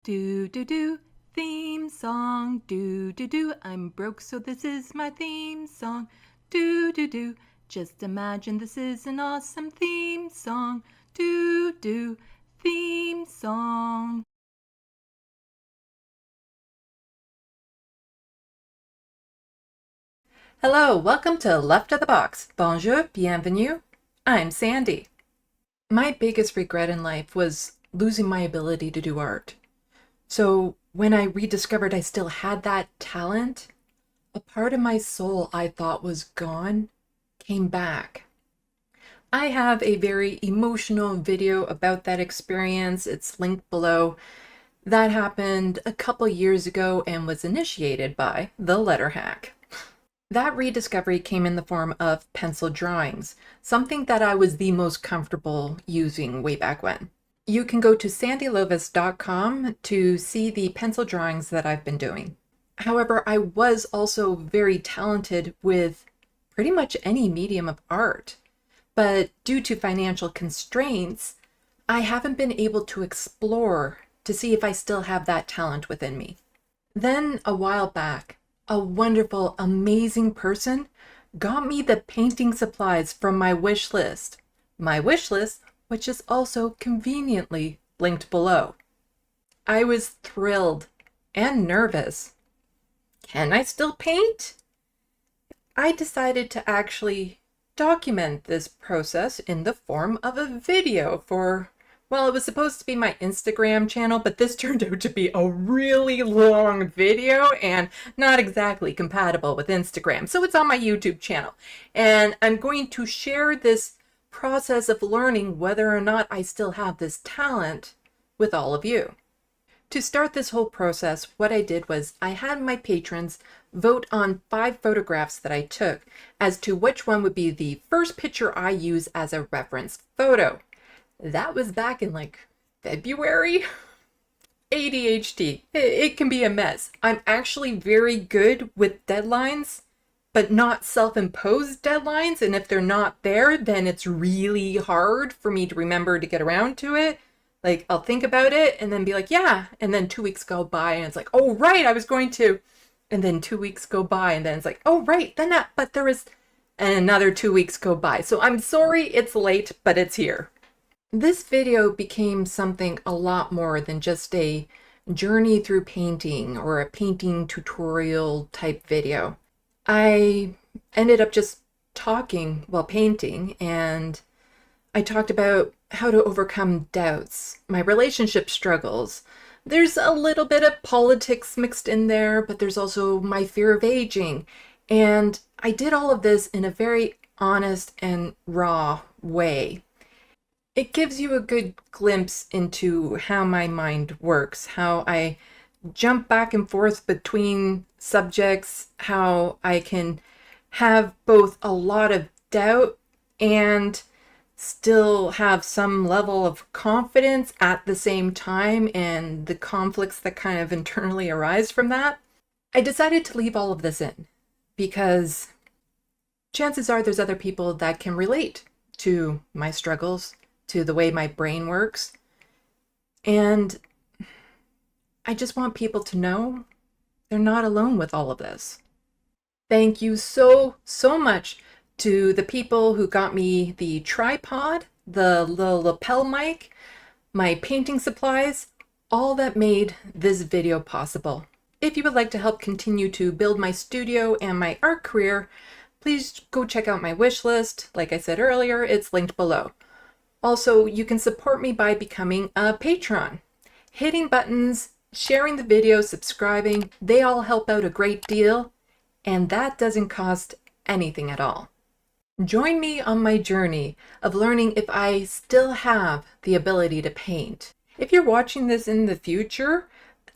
Do do do, theme song. Do do do, I'm broke so this is my theme song. Do do do, just imagine this is an awesome theme song. Do do, theme song. Hello, welcome to Left of the Box. Bonjour, bienvenue. I'm Sandy. My biggest regret in life was losing my ability to do art. So when I rediscovered I still had that talent, a part of my soul I thought was gone came back. I have a very emotional video about that experience. It's linked below. That happened a couple years ago and was initiated by the Letterhack. That rediscovery came in the form of pencil drawings, something that I was the most comfortable using way back when. You can go to sandylovis.com to see the pencil drawings that I've been doing. However, I was also very talented with pretty much any medium of art, but due to financial constraints, I haven't been able to explore to see if I still have that talent within me. Then a while back, a wonderful, amazing person got me the painting supplies from my wish list. My wish list, which is also conveniently linked below. I was thrilled and nervous. Can I still paint? I decided to actually document this process in the form of a video for, well, it was supposed to be my Instagram channel, but this turned out to be a really long video and not exactly compatible with Instagram. So it's on my YouTube channel. And I'm going to share this process of learning whether or not I still have this talent with all of you. To start this whole process, what I did was I had my patrons vote on 5 photographs that I took as to which one would be the first picture I use as a reference photo. That was back in like February. ADHD. It can be a mess. I'm actually very good with deadlines, but not self-imposed deadlines. And if they're not there, then it's really hard for me to remember to get around to it. Like I'll think about it and then be like, yeah. And then 2 weeks go by and it's like, oh, right, I was going to. And then 2 weeks go by and then it's like, oh, right, then that, but there was, and another 2 weeks go by. So I'm sorry it's late, but it's here. This video became something a lot more than just a journey through painting or a painting tutorial type video. I ended up just talking while painting, and I talked about how to overcome doubts, my relationship struggles. There's a little bit of politics mixed in there, but there's also my fear of aging. And I did all of this in a very honest and raw way. It gives you a good glimpse into how my mind works, how I jump back and forth between subjects, how I can have both a lot of doubt and still have some level of confidence at the same time, and the conflicts that kind of internally arise from that. I decided to leave all of this in because chances are there's other people that can relate to my struggles, to the way my brain works. And I just want people to know they're not alone with all of this. Thank you so much to the people who got me the tripod, the little lapel mic, my painting supplies, all that made this video possible. If you would like to help continue to build my studio and my art career, please go check out my wish list. Like I said earlier, it's linked below. Also, you can support me by becoming a patron. Hitting buttons, sharing the video, subscribing, they all help out a great deal, and that doesn't cost anything at all. Join me on my journey of learning if I still have the ability to paint. If you're watching this in the future,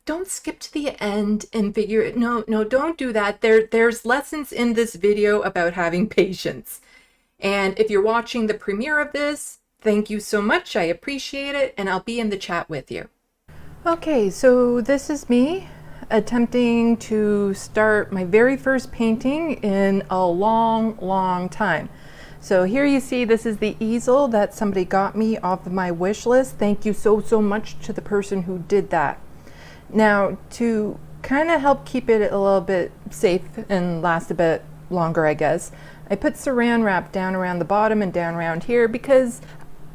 don't skip to the end and figure, no, don't do that. There's lessons in this video about having patience. And if you're watching the premiere of this, thank you so much. I appreciate it, and I'll be in the chat with you. Okay, so this is me attempting to start my very first painting in a long time. So here you see this is the easel that somebody got me off of my wish list. Thank you so much to the person who did that. Now, to kind of help keep it a little bit safe and last a bit longer, I guess, I put saran wrap down around the bottom and down around here because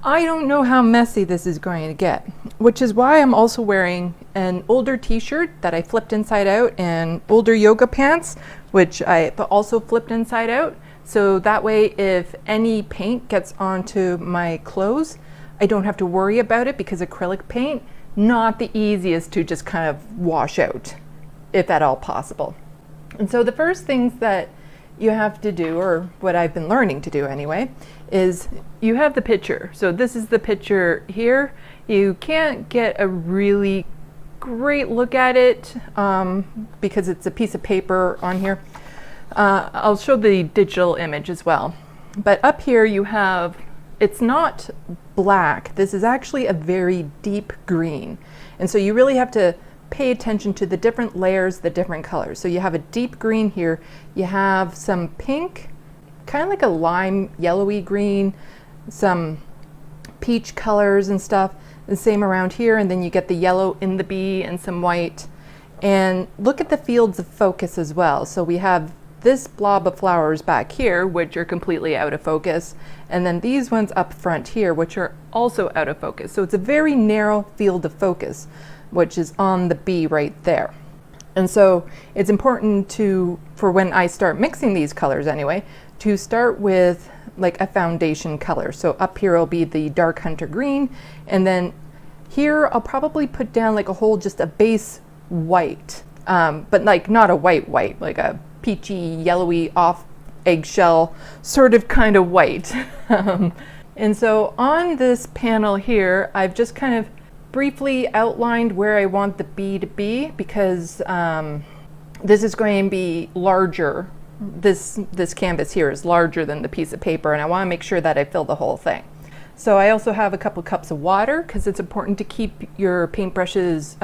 I don't know how messy this is going to get, which is why I'm also wearing an older t-shirt that I flipped inside out and older yoga pants, which I also flipped inside out. So that way, if any paint gets onto my clothes, I don't have to worry about it, because acrylic paint, not the easiest to just kind of wash out, if at all possible. And so the first things that you have to do, or what I've been learning to do anyway, is you have the picture. So this is the picture here. You can't get a really great look at it because it's a piece of paper on here. I'll show the digital image as well. But up here you have, it's not black. This is actually a very deep green. And so you really have to pay attention to the different layers, the different colors. So you have a deep green here. You have some pink, kind of like a lime yellowy green, some peach colors and stuff. The same around here. And then you get the yellow in the bee and some white. And look at the fields of focus as well. So we have this blob of flowers back here, which are completely out of focus. And then these ones up front here, which are also out of focus. So it's a very narrow field of focus, which is on the bee right there. And so it's important to, for when I start mixing these colors anyway, to start with like a foundation color. So up here will be the dark hunter green, and then here I'll probably put down like a whole, just a base white, but like not a white, like a peachy, yellowy, off eggshell sort of kind of white. And so on this panel here, I've just kind of briefly outlined where I want the bee to be, because this is going to be larger. This canvas here is larger than the piece of paper, and I want to make sure that I fill the whole thing. So I also have a couple cups of water, because it's important to keep your paintbrushes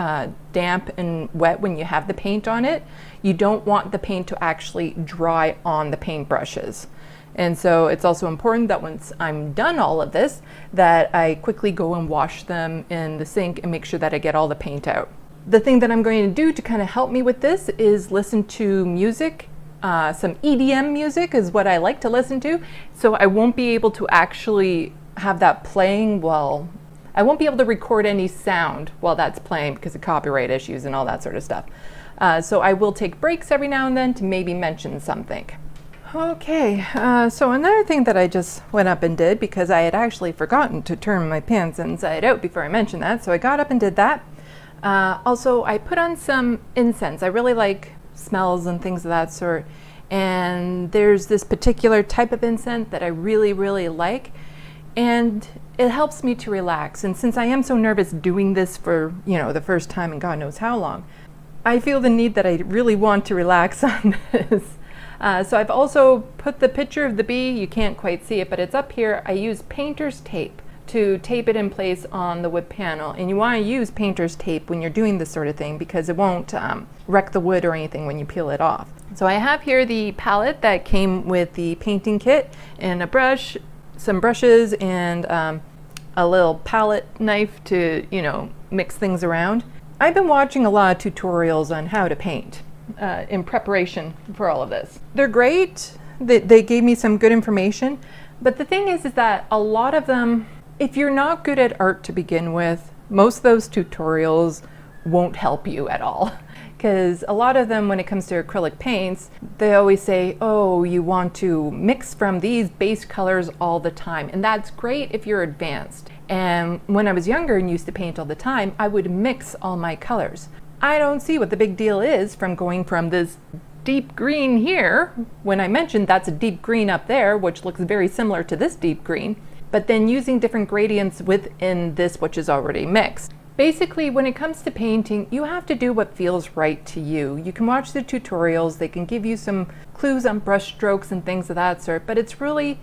damp and wet when you have the paint on it. You don't want the paint to actually dry on the paintbrushes. And so it's also important that once I'm done all of this, that I quickly go and wash them in the sink and make sure that I get all the paint out. The thing that I'm going to do to kind of help me with this is listen to music. Some EDM music is what I like to listen to. So I won't be able to actually have that playing while, I won't be able to record any sound while that's playing because of copyright issues and all that sort of stuff. So I will take breaks every now and then to maybe mention something. Okay, so another thing that I just went up and did, because I had actually forgotten to turn my pants inside out before I mentioned that, so I got up and did that. Also, I put on some incense. I really like smells and things of that sort, and there's this particular type of incense that I really like, and it helps me to relax. And since I am so nervous doing this for, you know, the first time in God knows how long, I feel the need that I really want to relax on this. So I've also put the picture of the bee. You can't quite see it, but it's up here. I use painter's tape to tape it in place on the wood panel. And you want to use painter's tape when you're doing this sort of thing, because it won't wreck the wood or anything when you peel it off. So I have here the palette that came with the painting kit, and a brush, some brushes, and a little palette knife to, you know, mix things around. I've been watching a lot of tutorials on how to paint in preparation for all of this. They're great. They gave me some good information, but the thing is that a lot of them, if you're not good at art to begin with, most of those tutorials won't help you at all. Because a lot of them, when it comes to acrylic paints, they always say, oh, you want to mix from these base colors all the time. And that's great if you're advanced. And when I was younger and used to paint all the time, I would mix all my colors. I don't see what the big deal is from going from this deep green here, when I mentioned that's a deep green up there, which looks very similar to this deep green, but then using different gradients within this, which is already mixed. Basically, when it comes to painting, you have to do what feels right to you. You can watch the tutorials, they can give you some clues on brush strokes and things of that sort, but it's really,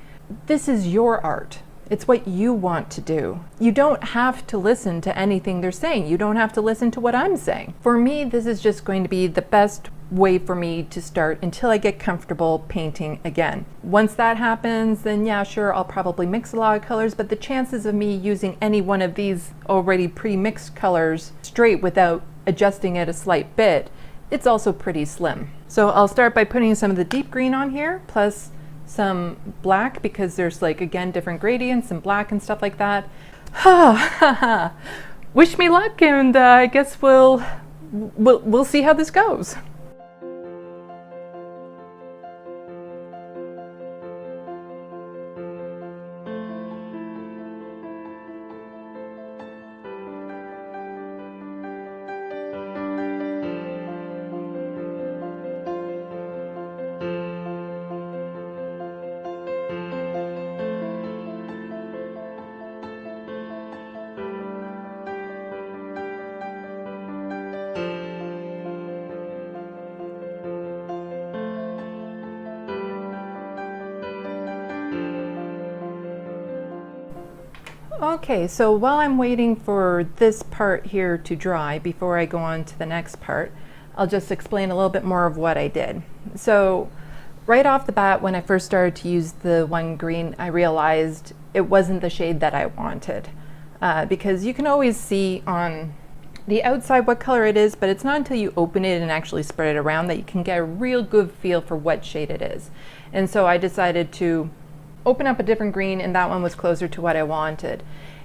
this is your art. It's what you want to do. You don't have to listen to anything they're saying. You don't have to listen to what I'm saying. For me, this is just going to be the best way for me to start until I get comfortable painting again. Once that happens, then yeah, sure, I'll probably mix a lot of colors, but the chances of me using any one of these already pre-mixed colors straight without adjusting it a slight bit, it's also pretty slim. So I'll start by putting some of the deep green on here, plus some black, because there's like, again, different gradients and black and stuff like that. Wish me luck, and I guess we'll see how this goes. Okay, so while I'm waiting for this part here to dry before I go on to the next part, I'll just explain a little bit more of what I did. So right off the bat, when I first started to use the one green, I realized it wasn't the shade that I wanted, because you can always see on the outside what color it is, but it's not until you open it and actually spread it around that you can get a real good feel for what shade it is. And so I decided to open up a different green, and that one was closer to what I wanted.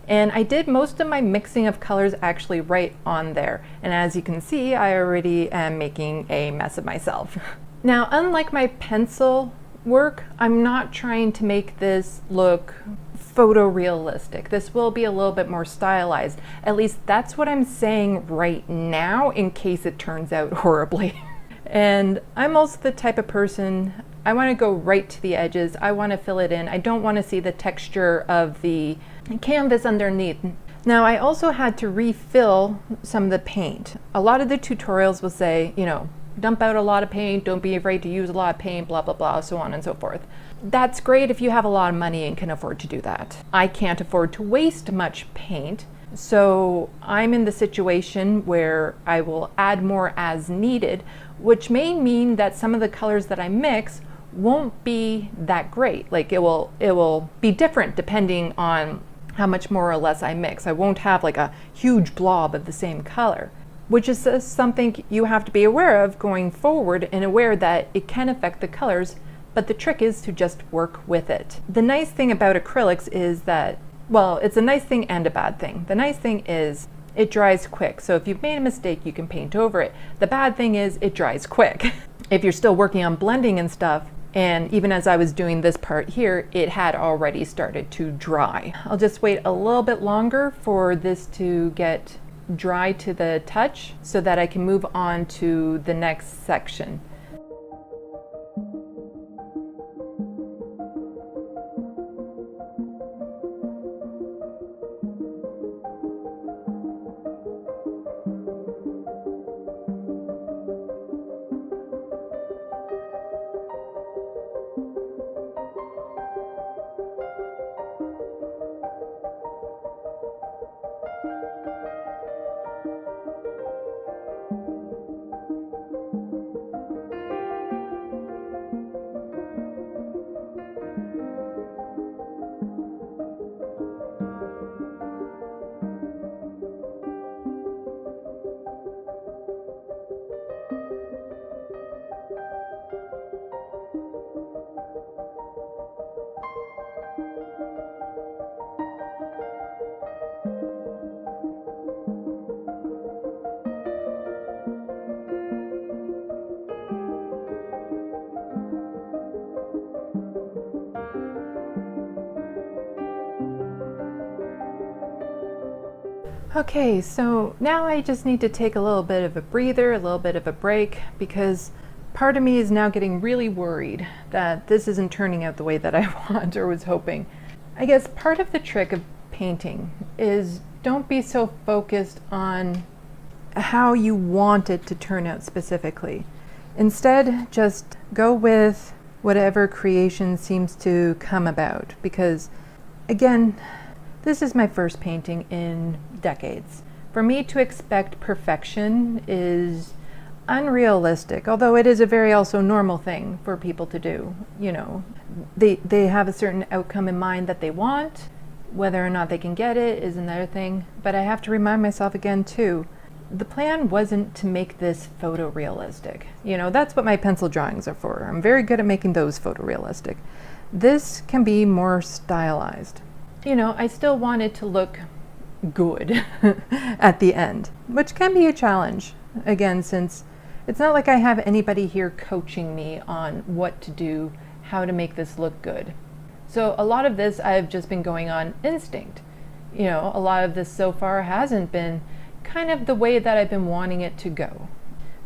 And I did most of my mixing of colors actually right on there. And as you can see, I already am making a mess of myself. Now, unlike my pencil work, I'm not trying to make this look photorealistic. This will be a little bit more stylized. At least that's what I'm saying right now, in case it turns out horribly. And I'm also the type of person, I want to go right to the edges. I want to fill it in. I don't want to see the texture of the canvas underneath. Now, I also had to refill some of the paint. A lot of the tutorials will say, you know, dump out a lot of paint, don't be afraid to use a lot of paint, blah, blah, blah, so on and so forth. That's great if you have a lot of money and can afford to do that. I can't afford to waste much paint, so I'm in the situation where I will add more as needed, which may mean that some of the colors that I mix won't be that great. Like it will be different depending on how much more or less I mix. I won't have like a huge blob of the same color, which is something you have to be aware of going forward, and aware that it can affect the colors, but the trick is to just work with it. The nice thing about acrylics is that, well, it's a nice thing and a bad thing. The nice thing is it dries quick. So if you've made a mistake, you can paint over it. The bad thing is it dries quick. If you're still working on blending and stuff, and even as I was doing this part here, it had already started to dry. I'll just wait a little bit longer for this to get dry to the touch so that I can move on to the next section. Okay, so now I just need to take a little bit of a breather, a little bit of a break, because part of me is now getting really worried that this isn't turning out the way that I want or was hoping. I guess part of the trick of painting is don't be so focused on how you want it to turn out specifically. Instead, just go with whatever creation seems to come about, because again, this is my first painting in decades. For me to expect perfection is unrealistic, although it is a very also normal thing for people to do. You know, they have a certain outcome in mind that they want. Whether or not they can get it is another thing. But I have to remind myself again too, the plan wasn't to make this photorealistic. You know, that's what my pencil drawings are for. I'm very good at making those photorealistic. This can be more stylized. You know, I still want it to look good at the end, which can be a challenge, again, since it's not like I have anybody here coaching me on what to do, how to make this look good. So a lot of this I've just been going on instinct. You know, a lot of this so far hasn't been kind of the way that I've been wanting it to go.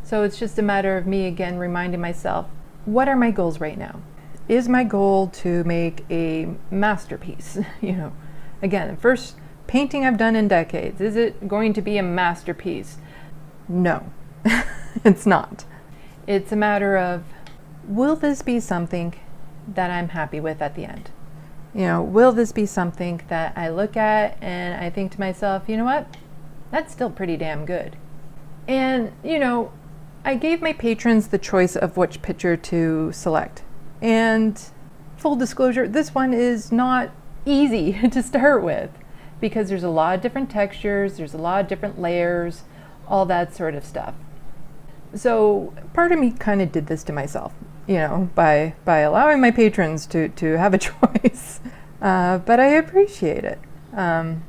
So it's just a matter of me again reminding myself, what are my goals right now? Is my goal to make a masterpiece? You know, again, first painting I've done in decades. Is it going to be a masterpiece? No, it's not. It's a matter of, will this be something that I'm happy with at the end? You know, will this be something that I look at and I think to myself, you know what? That's still pretty damn good. And, you know, I gave my patrons the choice of which picture to select. And full disclosure, this one is not easy to start with because there's a lot of different textures, there's a lot of different layers, all that sort of stuff. So part of me kind of did this to myself, you know, by allowing my patrons to have a choice. But I appreciate it,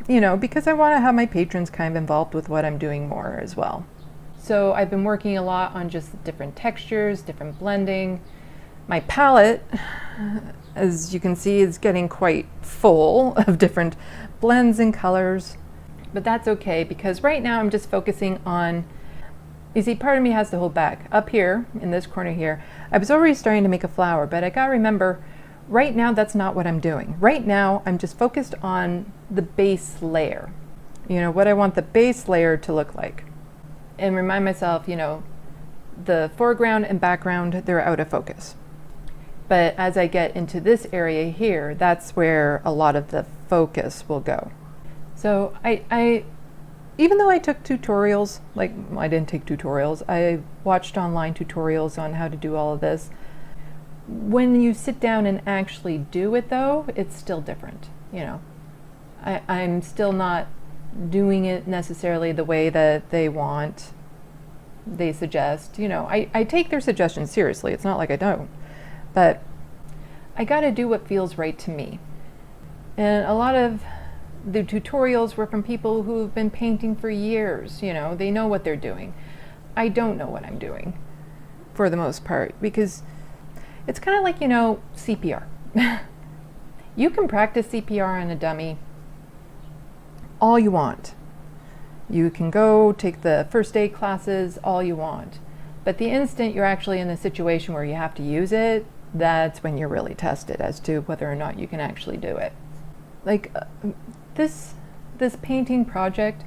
you know, because I want to have my patrons kind of involved with what I'm doing more as well. So I've been working a lot on just different textures, different blending. My palette, as you can see, is getting quite full of different blends and colors. But that's okay because right now I'm just focusing on, you see, part of me has to hold back. Up here, in this corner here, I was already starting to make a flower, but I gotta remember, right now that's not what I'm doing. Right now I'm just focused on the base layer. You know, what I want the base layer to look like. And remind myself, you know, the foreground and background, they're out of focus. But as I get into this area here, that's where a lot of the focus will go. So I even though I took tutorials, like I didn't take tutorials, I watched online tutorials on how to do all of this. When you sit down and actually do it though, it's still different, you know. I'm still not doing it necessarily the way that they want, they suggest. You know, I take their suggestions seriously, it's not like I don't. But I gotta do what feels right to me. And a lot of the tutorials were from people who've been painting for years, you know, they know what they're doing. I don't know what I'm doing, for the most part, because it's kind of like, you know, CPR. You can practice CPR on a dummy all you want. You can go take the first aid classes all you want. But the instant you're actually in a situation where you have to use it, that's when you're really tested as to whether or not you can actually do it. Like this painting project,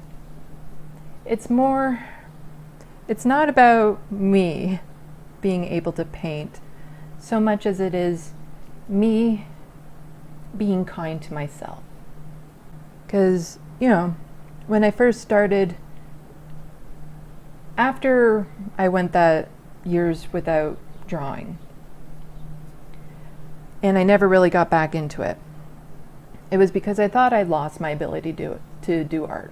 it's not about me being able to paint so much as it is me being kind to myself. Because, you know, when I first started, after I went that years without drawing, and I never really got back into it, it was because I thought I'd lost my ability to do art.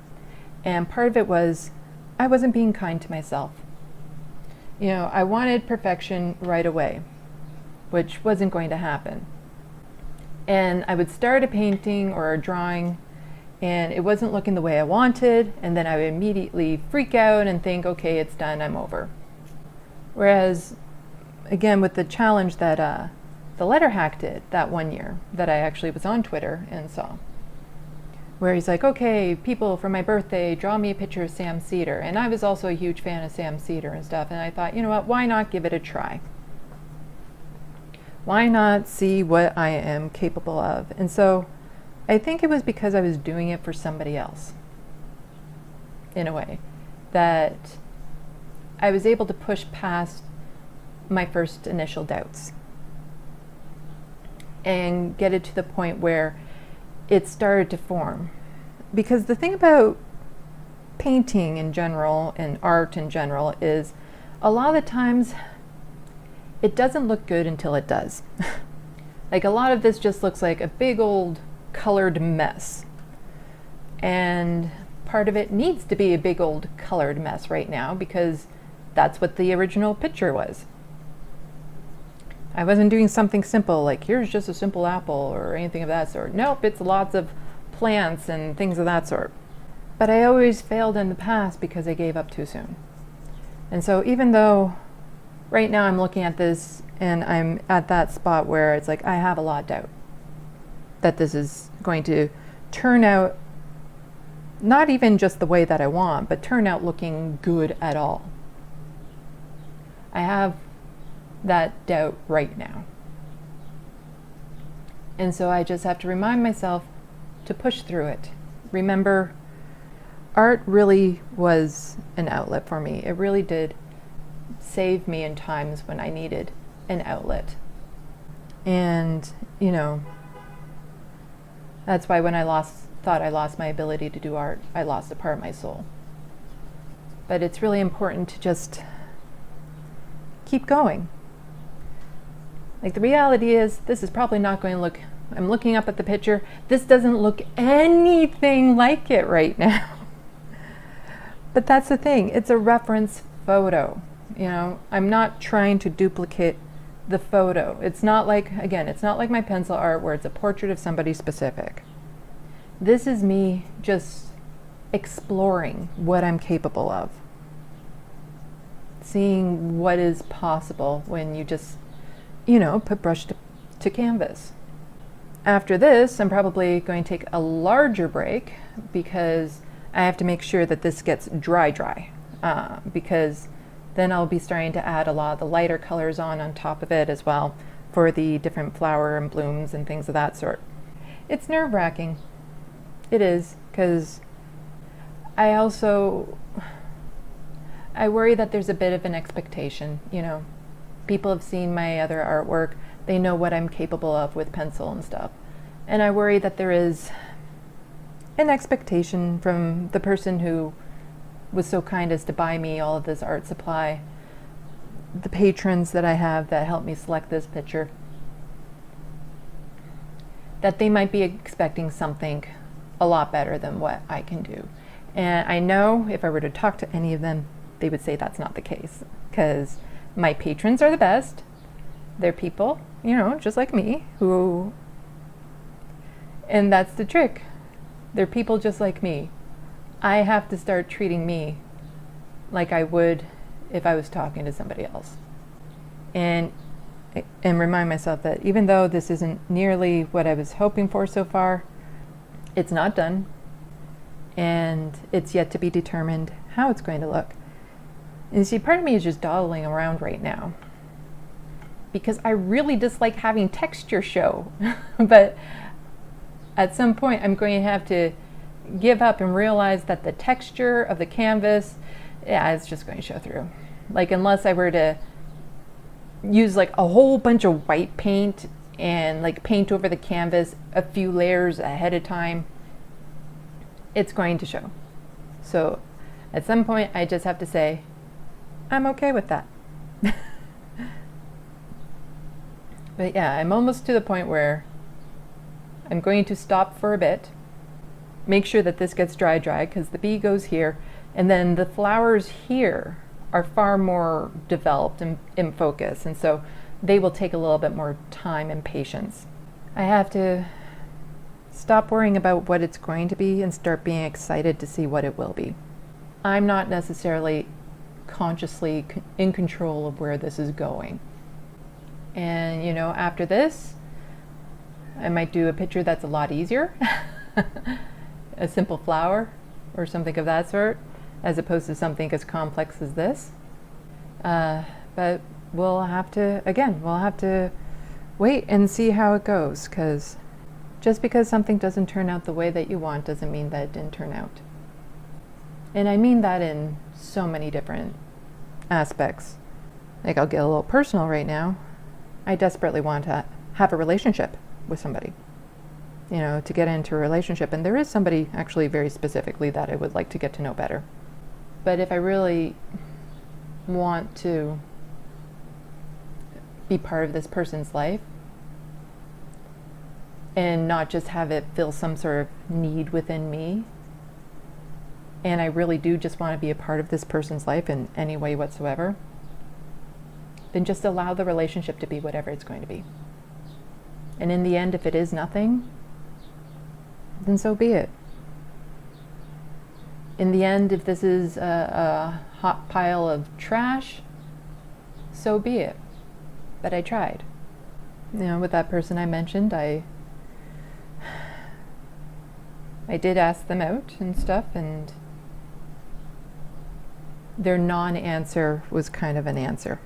And part of it was I wasn't being kind to myself. You know, I wanted perfection right away, which wasn't going to happen. And I would start a painting or a drawing and it wasn't looking the way I wanted, and then I would immediately freak out and think, okay, it's done, I'm over. Whereas, again, with the challenge that the Letterhack did that one year, that I actually was on Twitter and saw, where he's like, okay, people, for my birthday, draw me a picture of Sam Cedar. And I was also a huge fan of Sam Cedar and stuff, and I thought, you know what, why not give it a try? Why not see what I am capable of? And so I think it was because I was doing it for somebody else, in a way, that I was able to push past my first initial doubts and get it to the point where it started to form. Because the thing about painting in general and art in general is a lot of the times it doesn't look good until it does. Like a lot of this just looks like a big old colored mess. And part of it needs to be a big old colored mess right now because that's what the original picture was. I wasn't doing something simple like here's just a simple apple or anything of that sort. Nope, it's lots of plants and things of that sort. But I always failed in the past because I gave up too soon. And so even though right now I'm looking at this and I'm at that spot where it's like I have a lot of doubt that this is going to turn out not even just the way that I want, but turn out looking good at all. I have that doubt right now. And so I just have to remind myself to push through it. Remember, art really was an outlet for me. It really did save me in times when I needed an outlet. And, that's why when I thought I lost my ability to do art, I lost a part of my soul. But it's really important to just keep going. Like the reality is, this is probably not going to look, I'm looking up at the picture, this doesn't look anything like it right now. But that's the thing, it's a reference photo. I'm not trying to duplicate the photo. It's not like, again, it's not like my pencil art where it's a portrait of somebody specific. This is me just exploring what I'm capable of. Seeing what is possible when you just, put brush to canvas. After this, I'm probably going to take a larger break because I have to make sure that this gets dry, because then I'll be starting to add a lot of the lighter colors on top of it as well for the different flower and blooms and things of that sort. It's nerve-wracking. It is, because I worry that there's a bit of an expectation, People have seen my other artwork. They know what I'm capable of with pencil and stuff. And I worry that there is an expectation from the person who was so kind as to buy me all of this art supply, the patrons that I have that helped me select this picture, that they might be expecting something a lot better than what I can do. And I know if I were to talk to any of them, they would say that's not the case, because my patrons are the best. They're people, just like me, and that's the trick. They're people just like me. I have to start treating me like I would if I was talking to somebody else. And remind myself that even though this isn't nearly what I was hoping for so far, it's not done. And it's yet to be determined how it's going to look. And see, part of me is just dawdling around right now because I really dislike having texture show. But at some point, I'm going to have to give up and realize that the texture of the canvas, it's just going to show through. Like, unless I were to use like a whole bunch of white paint and like paint over the canvas a few layers ahead of time, it's going to show. So at some point, I just have to say, I'm okay with that. But yeah, I'm almost to the point where I'm going to stop for a bit, make sure that this gets dry, because the bee goes here, and then the flowers here are far more developed and in focus, and so they will take a little bit more time and patience. I have to stop worrying about what it's going to be and start being excited to see what it will be. I'm not necessarily consciously in control of where this is going. And after this, I might do a picture that's a lot easier, a simple flower or something of that sort, as opposed to something as complex as this. But we'll have to wait and see how it goes, because just because something doesn't turn out the way that you want doesn't mean that it didn't turn out. And I mean that in so many different aspects. Like, I'll get a little personal right now. I desperately want to have a relationship with somebody, to get into a relationship. And there is somebody actually very specifically that I would like to get to know better. But if I really want to be part of this person's life and not just have it fill some sort of need within me, and I really do just want to be a part of this person's life in any way whatsoever, then just allow the relationship to be whatever it's going to be. And in the end, if it is nothing, then so be it. In the end, if this is a hot pile of trash, so be it. But I tried. With that person I mentioned, I did ask them out and stuff, and their non-answer was kind of an answer.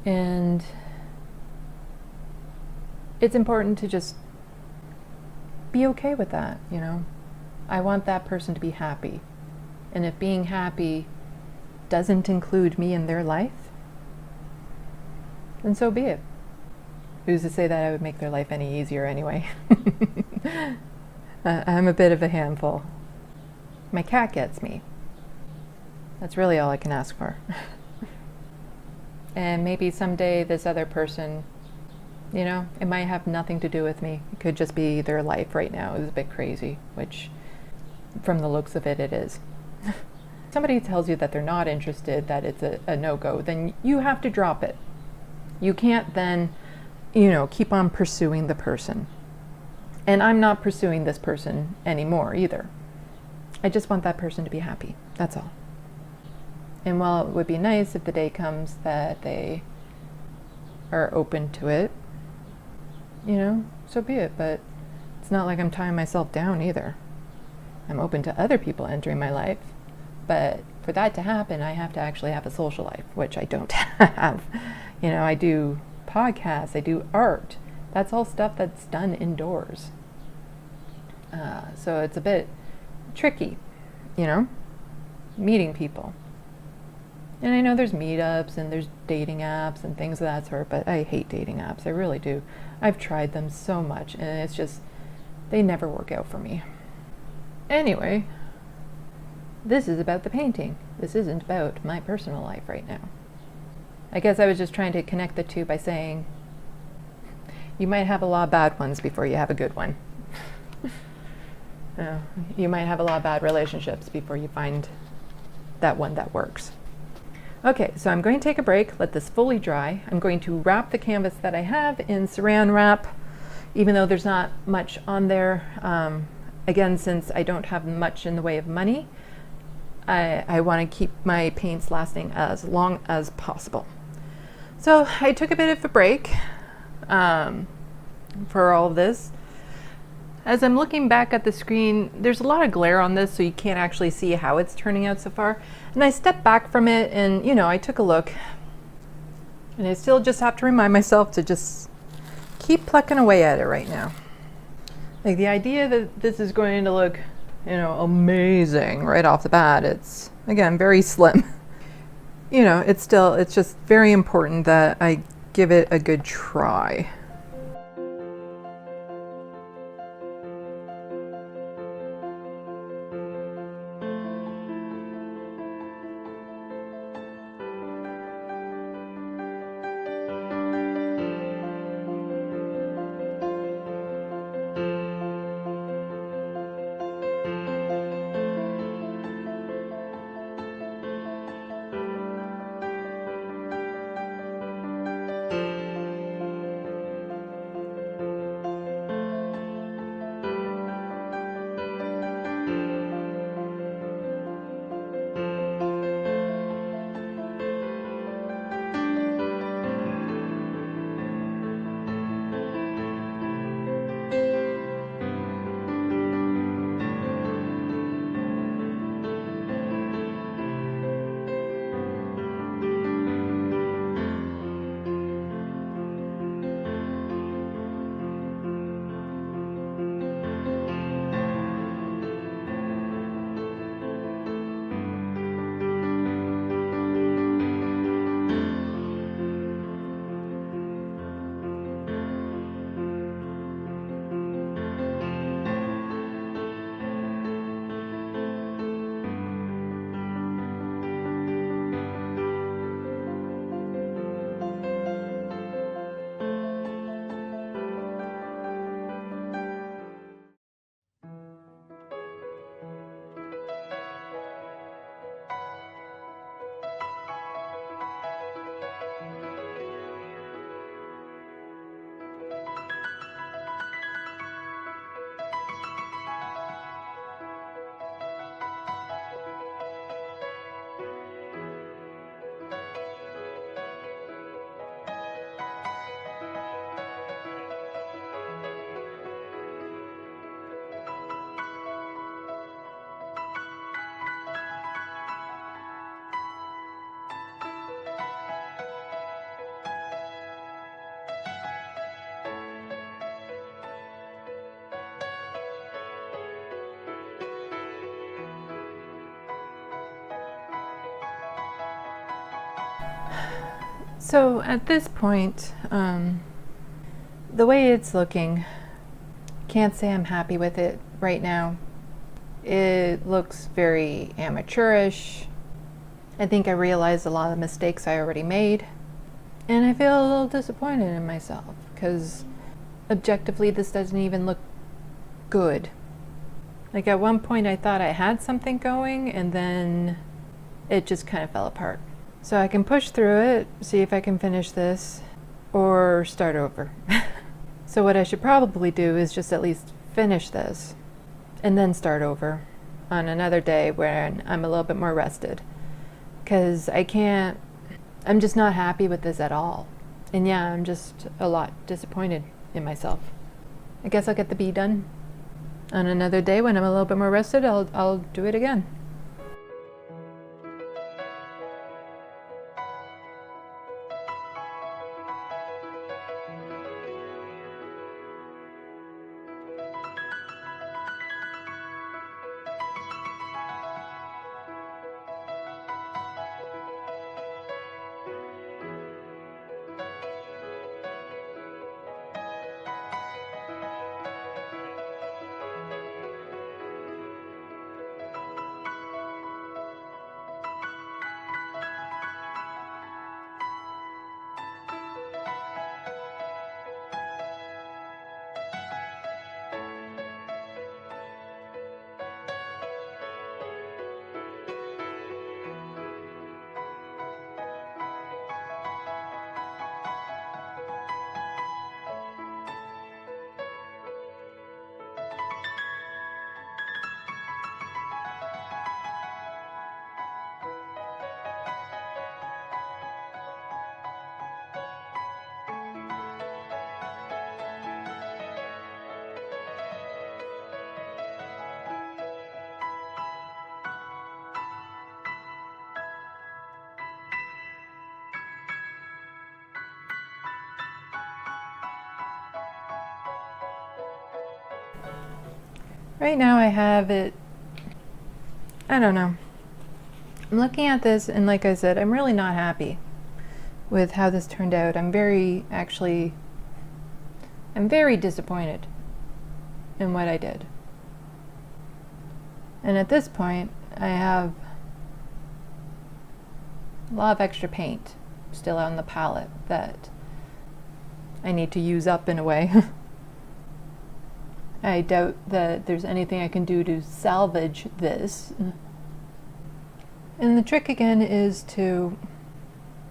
And it's important to just be okay with that, I want that person to be happy. And if being happy doesn't include me in their life, then so be it. Who's to say that I would make their life any easier anyway? I'm a bit of a handful. My cat gets me. That's really all I can ask for. And maybe someday this other person, it might have nothing to do with me. It could just be their life right now is a bit crazy, which from the looks of it, it is. Somebody tells you that they're not interested, that it's a no-go, then you have to drop it. You can't then, keep on pursuing the person. And I'm not pursuing this person anymore either. I just want that person to be happy. That's all. And while it would be nice if the day comes that they are open to it, so be it. But it's not like I'm tying myself down either. I'm open to other people entering my life. But for that to happen, I have to actually have a social life, which I don't have. I do podcasts, I do art. That's all stuff that's done indoors. So it's a bit tricky, meeting people. And I know there's meetups and there's dating apps and things of that sort, but I hate dating apps. I really do. I've tried them so much, and it's just, they never work out for me. Anyway, this is about the painting. This isn't about my personal life right now. I guess I was just trying to connect the two by saying, you might have a lot of bad ones before you have a good one. You might have a lot of bad relationships before you find that one that works. Okay, so I'm going to take a break, let this fully dry. I'm going to wrap the canvas that I have in saran wrap, even though there's not much on there. Again, since I don't have much in the way of money, I want to keep my paints lasting as long as possible. So I took a bit of a break for all of this. As I'm looking back at the screen, there's a lot of glare on this, so you can't actually see how it's turning out so far. And I stepped back from it and, I took a look. And I still just have to remind myself to just keep plucking away at it right now. Like the idea that this is going to look, amazing right off the bat, it's, again, very slim. It's just very important that I give it a good try. So at this point, the way it's looking, can't say I'm happy with it right now. It looks very amateurish. I think I realized a lot of the mistakes I already made, and I feel a little disappointed in myself because objectively this doesn't even look good. Like at one point I thought I had something going, and then it just kind of fell apart. So I can push through it, see if I can finish this, or start over. So what I should probably do is just at least finish this and then start over on another day when I'm a little bit more rested. Because I'm just not happy with this at all. And yeah, I'm just a lot disappointed in myself. I guess I'll get the bee done on another day when I'm a little bit more rested. I'll do it again. Right now I have it, I don't know. I'm looking at this and like I said, I'm really not happy with how this turned out. I'm very disappointed in what I did. And at this point, I have a lot of extra paint still on the palette that I need to use up in a way. I doubt that there's anything I can do to salvage this. And the trick again is to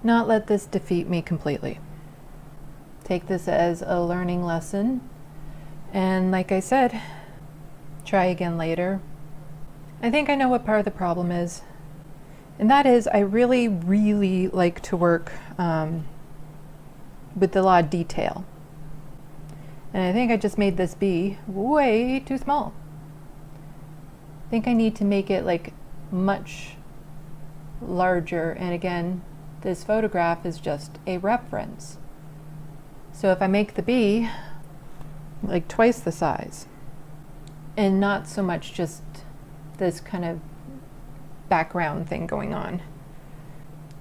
not let this defeat me completely. Take this as a learning lesson. And like I said, try again later. I think I know what part of the problem is. And that is I really, really like to work with a lot of detail. And I think I just made this bee way too small. I think I need to make it like much larger. And again, this photograph is just a reference. So if I make the bee like twice the size and not so much just this kind of background thing going on,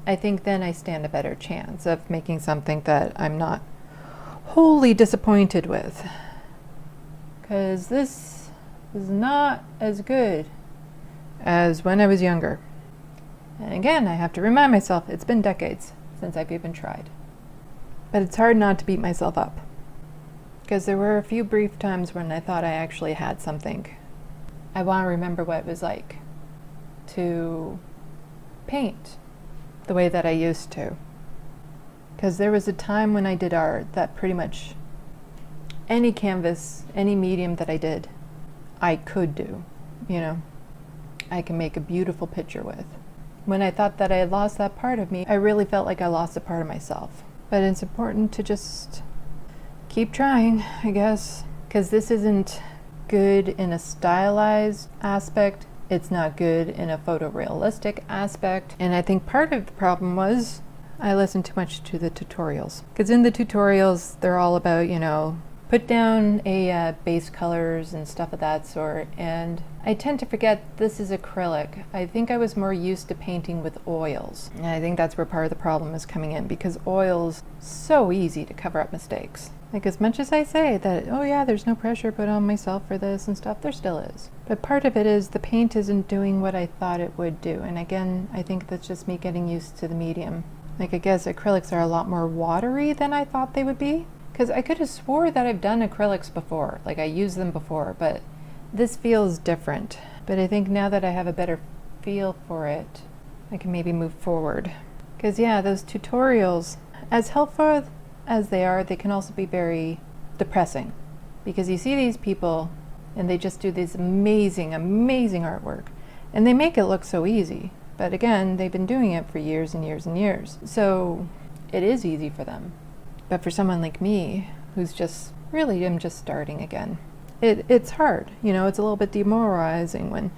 I think then I stand a better chance of making something that I'm not wholly disappointed with, because this is not as good as when I was younger. And again, I have to remind myself it's been decades since I've even tried. But it's hard not to beat myself up, because there were a few brief times when I thought I actually had something. I want to remember what it was like to paint the way that I used to. Because there was a time when I did art that pretty much any canvas, any medium that I did, I could do, you know. I can make a beautiful picture with. When I thought that I had lost that part of me, I really felt like I lost a part of myself. But it's important to just keep trying, I guess. Because this isn't good in a stylized aspect. It's not good in a photorealistic aspect. And I think part of the problem was I listened too much to the tutorials. Because in the tutorials, they're all about, you know, put down a base colors and stuff of that sort, and I tend to forget this is acrylic. I think I was more used to painting with oils, and I think that's where part of the problem is coming in, because oils so easy to cover up mistakes. Like, as much as I say that, oh yeah, there's no pressure put on myself for this and stuff, there still is. But part of it is the paint isn't doing what I thought it would do, and again, I think that's just me getting used to the medium. Like, I guess acrylics are a lot more watery than I thought they would be. Because I could have swore that I've done acrylics before, like I used them before, but this feels different. But I think now that I have a better feel for it, I can maybe move forward. Because yeah, those tutorials, as helpful as they can also be very depressing. Because you see these people and they just do this amazing, amazing artwork. And they make it look so easy. But again, they've been doing it for years and years and years. So it is easy for them. But for someone like me, who's just, really am just starting again, it's hard. You know, it's a little bit demoralizing when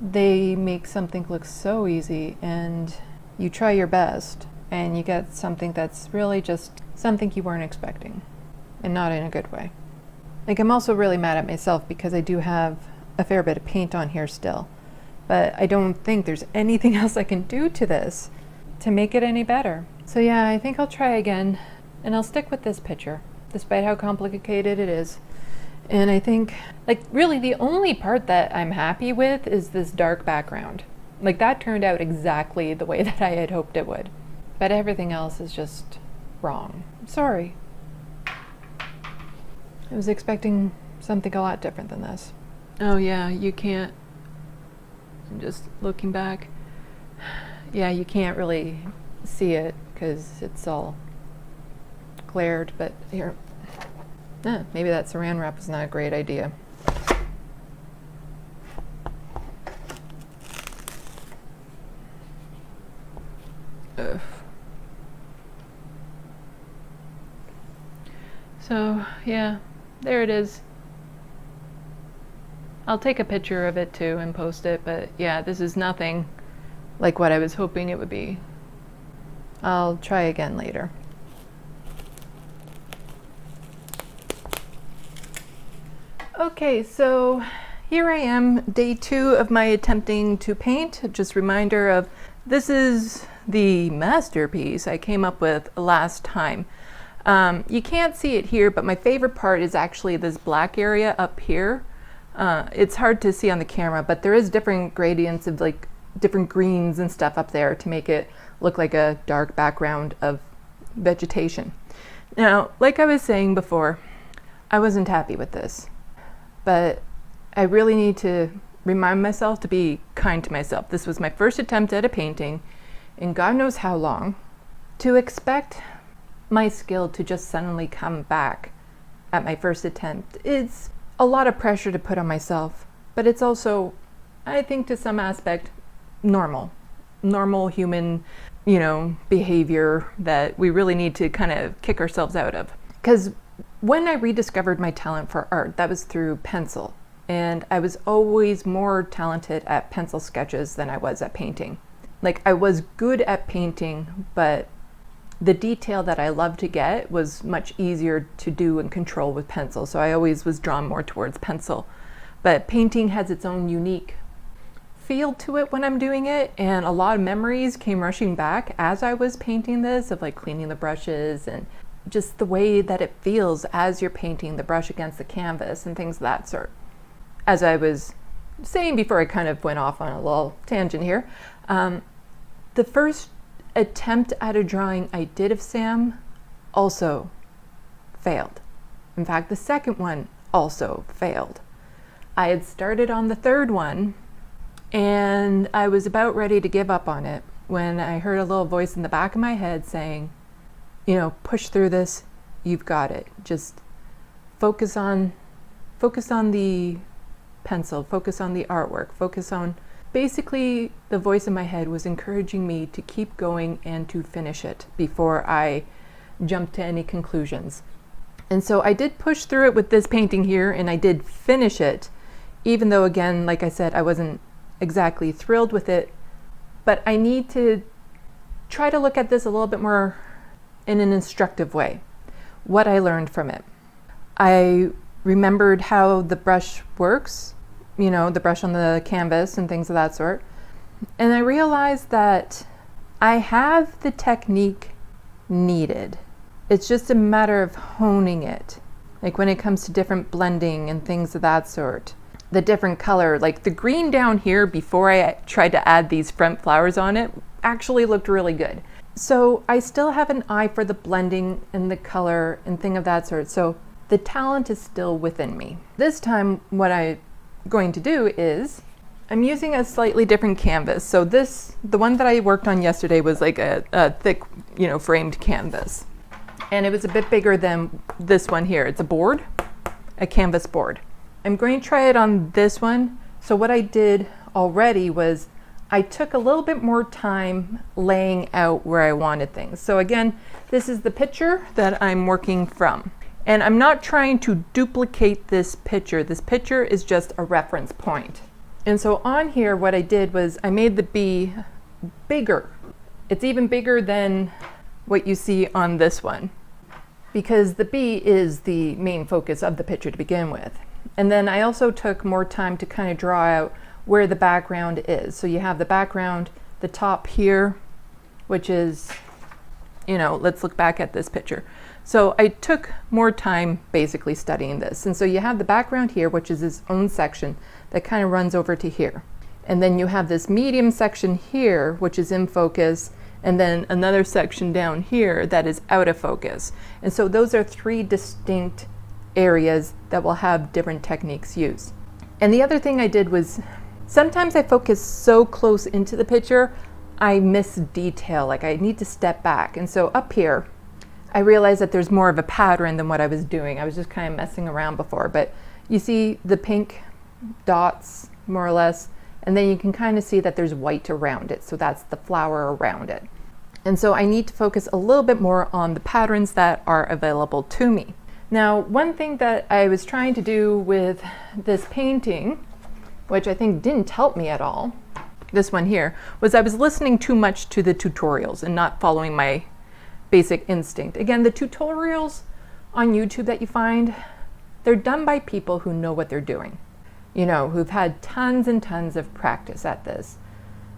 they make something look so easy and you try your best and you get something that's really just something you weren't expecting, and not in a good way. Like, I'm also really mad at myself because I do have a fair bit of paint on here still, but I don't think there's anything else I can do to this to make it any better. So yeah, I think I'll try again. And I'll stick with this picture, despite how complicated it is. And I think, like, really the only part that I'm happy with is this dark background. Like, that turned out exactly the way that I had hoped it would. But everything else is just wrong. I'm sorry. I was expecting something a lot different than this. Oh yeah, you can't, just looking back, yeah, you can't really see it because it's all glared, but here, maybe that saran wrap was not a great idea. Ugh. So yeah, there it is. I'll take a picture of it too and post it, but yeah, this is nothing like what I was hoping it would be. I'll try again later. Okay, so here I am, day 2 of my attempting to paint. Just a reminder of, this is the masterpiece I came up with last time. You can't see it here, but my favorite part is actually this black area up here. It's hard to see on the camera, but there is different gradients of like different greens and stuff up there to make it look like a dark background of vegetation. Now, like I was saying before, I wasn't happy with this. But I really need to remind myself to be kind to myself. This was my first attempt at a painting in God knows how long. To expect my skill to just suddenly come back at my first attempt is a lot of pressure to put on myself, but it's also, I think to some aspect, normal human, you know, behavior that we really need to kind of kick ourselves out of. Because when I rediscovered my talent for art, that was through pencil. And I was always more talented at pencil sketches than I was at painting. Like, I was good at painting, but the detail that I loved to get was much easier to do and control with pencil. So I always was drawn more towards pencil. But painting has its own unique feel to it when I'm doing it. And a lot of memories came rushing back as I was painting this, of like cleaning the brushes and just the way that it feels as you're painting the brush against the canvas and things of that sort. As I was saying before, I kind of went off on a little tangent here. The first attempt at a drawing I did of Sam also failed. In fact, the second one also failed. I had started on the third one and I was about ready to give up on it when I heard a little voice in the back of my head saying, you know, push through this, you've got it. Just focus on the pencil, focus on the artwork, focus on, basically the voice in my head was encouraging me to keep going and to finish it before I jumped to any conclusions. And so I did push through it with this painting here, and I did finish it, even though, again, like I said, I wasn't exactly thrilled with it. But I need to try to look at this a little bit more in an instructive way, what I learned from it. I remembered how the brush works, you know, the brush on the canvas and things of that sort. And I realized that I have the technique needed. It's just a matter of honing it. Like when it comes to different blending and things of that sort. The different color, like the green down here before I tried to add these front flowers on it actually looked really good. So I still have an eye for the blending and the color and thing of that sort. So the talent is still within me. This time what I'm going to do is I'm using a slightly different canvas. So the one that I worked on yesterday was like a thick, you know, framed canvas. And it was a bit bigger than this one here. It's a board, a canvas board. I'm going to try it on this one. So what I did already was I took a little bit more time laying out where I wanted things. So again, this is the picture that I'm working from. And I'm not trying to duplicate this picture. This picture is just a reference point. And so on here, what I did was I made the bee bigger. It's even bigger than what you see on this one, because the bee is the main focus of the picture to begin with. And then I also took more time to kind of draw out where the background is. So you have the background, the top here, which is, you know, let's look back at this picture. So I took more time basically studying this. And so you have the background here, which is its own section that kind of runs over to here. And then you have this medium section here, which is in focus, and then another section down here that is out of focus. And so those are three distinct areas that will have different techniques used. And the other thing I did was sometimes I focus so close into the picture, I miss detail, like I need to step back. And so up here, I realized that there's more of a pattern than what I was doing. I was just kind of messing around before, but you see the pink dots more or less, and then you can kind of see that there's white around it. So that's the flower around it. And so I need to focus a little bit more on the patterns that are available to me. Now, one thing that I was trying to do with this painting, which I think didn't help me at all, this one here, was I was listening too much to the tutorials and not following my basic instinct. Again, the tutorials on YouTube that you find, they're done by people who know what they're doing, you know, who've had tons and tons of practice at this.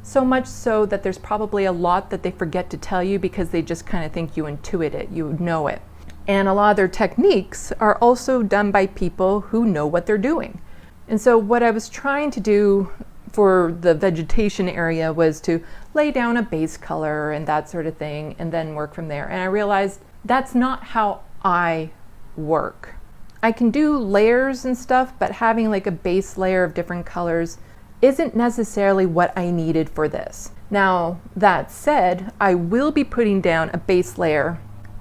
So much so that there's probably a lot that they forget to tell you because they just kind of think you intuit it, you know it. And a lot of their techniques are also done by people who know what they're doing. And so what I was trying to do for the vegetation area was to lay down a base color and that sort of thing and then work from there. And I realized that's not how I work. I can do layers and stuff, but having like a base layer of different colors isn't necessarily what I needed for this. Now, that said, I will be putting down a base layer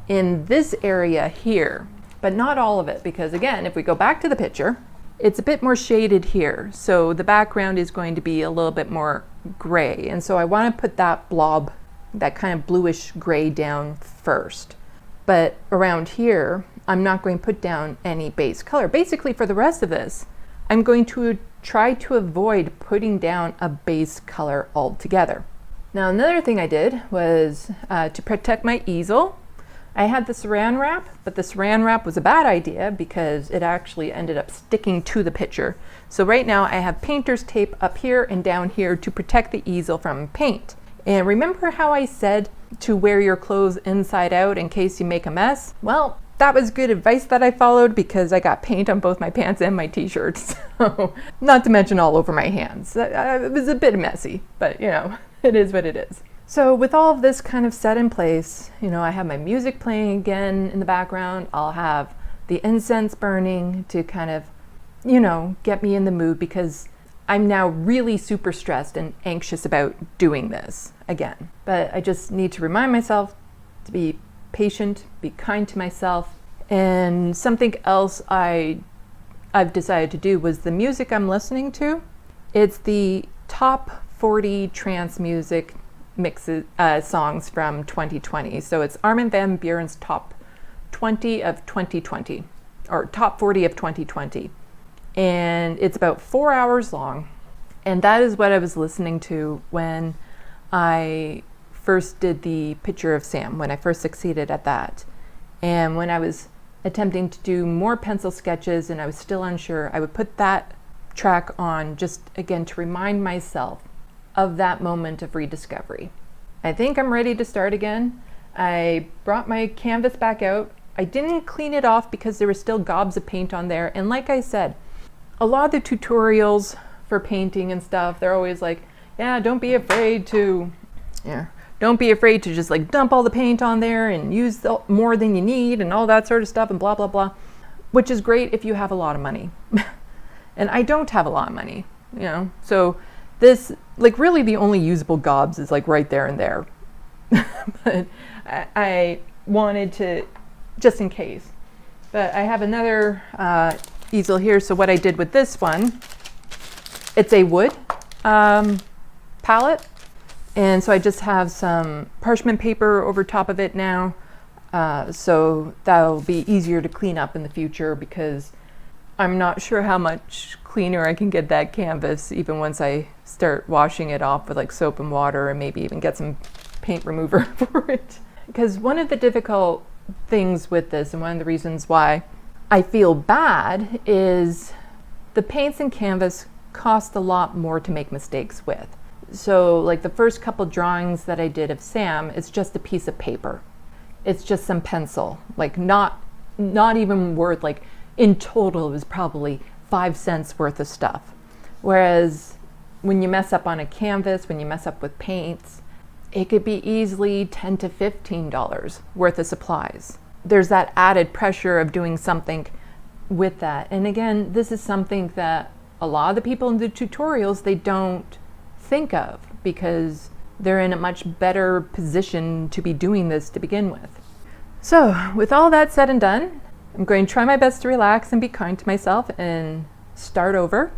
in this area here, but not all of it, because again, if we go back to the picture, it's a bit more shaded here. So the background is going to be a little bit more gray. And so I want to put that blob, that kind of bluish gray down first. But around here, I'm not going to put down any base color. Basically for the rest of this, I'm going to try to avoid putting down a base color altogether. Now, another thing I did was to protect my easel, I had the saran wrap, but the saran wrap was a bad idea because it actually ended up sticking to the picture. So right now I have painter's tape up here and down here to protect the easel from paint. And remember how I said to wear your clothes inside out in case you make a mess? Well, that was good advice that I followed because I got paint on both my pants and my t-shirts. So, not to mention all over my hands. It was a bit messy, but you know, it is what it is. So with all of this kind of set in place, you know, I have my music playing again in the background. I'll have the incense burning to kind of, you know, get me in the mood because I'm now really super stressed and anxious about doing this again. But I just need to remind myself to be patient, be kind to myself. And something else I've decided to do was the music I'm listening to. It's the top 40 trance music mixes songs from 2020. So it's Armin van Buuren's top 20 of 2020, or top 40 of 2020. And it's about 4 hours long. And that is what I was listening to when I first did the picture of Sam, when I first succeeded at that. And when I was attempting to do more pencil sketches and I was still unsure, I would put that track on just again to remind myself of that moment of rediscovery. I think I'm ready to start again. I brought my canvas back out. I didn't clean it off because there was still gobs of paint on there. And like I said, a lot of the tutorials for painting and stuff, they're always like, yeah, don't be afraid to just like dump all the paint on there and use more than you need and all that sort of stuff and blah, blah, blah, which is great if you have a lot of money. And I don't have a lot of money, you know, so this, like really the only usable gobs is like right there and there. But I wanted to, just in case. But I have another easel here. So what I did with this one, it's a wood palette. And so I just have some parchment paper over top of it now. So that'll be easier to clean up in the future because I'm not sure how much cleaner I can get that canvas even once I start washing it off with like soap and water and maybe even get some paint remover for it. Because one of the difficult things with this and one of the reasons why I feel bad is the paints and canvas cost a lot more to make mistakes with. So like the first couple drawings that I did of Sam, it's just a piece of paper. It's just some pencil, like not even worth, like in total it was probably 5 cents worth of stuff. Whereas when you mess up on a canvas, when you mess up with paints, it could be easily $10 to $15 worth of supplies. There's that added pressure of doing something with that. And again, this is something that a lot of the people in the tutorials, they don't think of because they're in a much better position to be doing this to begin with. So with all that said and done, I'm going to try my best to relax and be kind to myself and start over.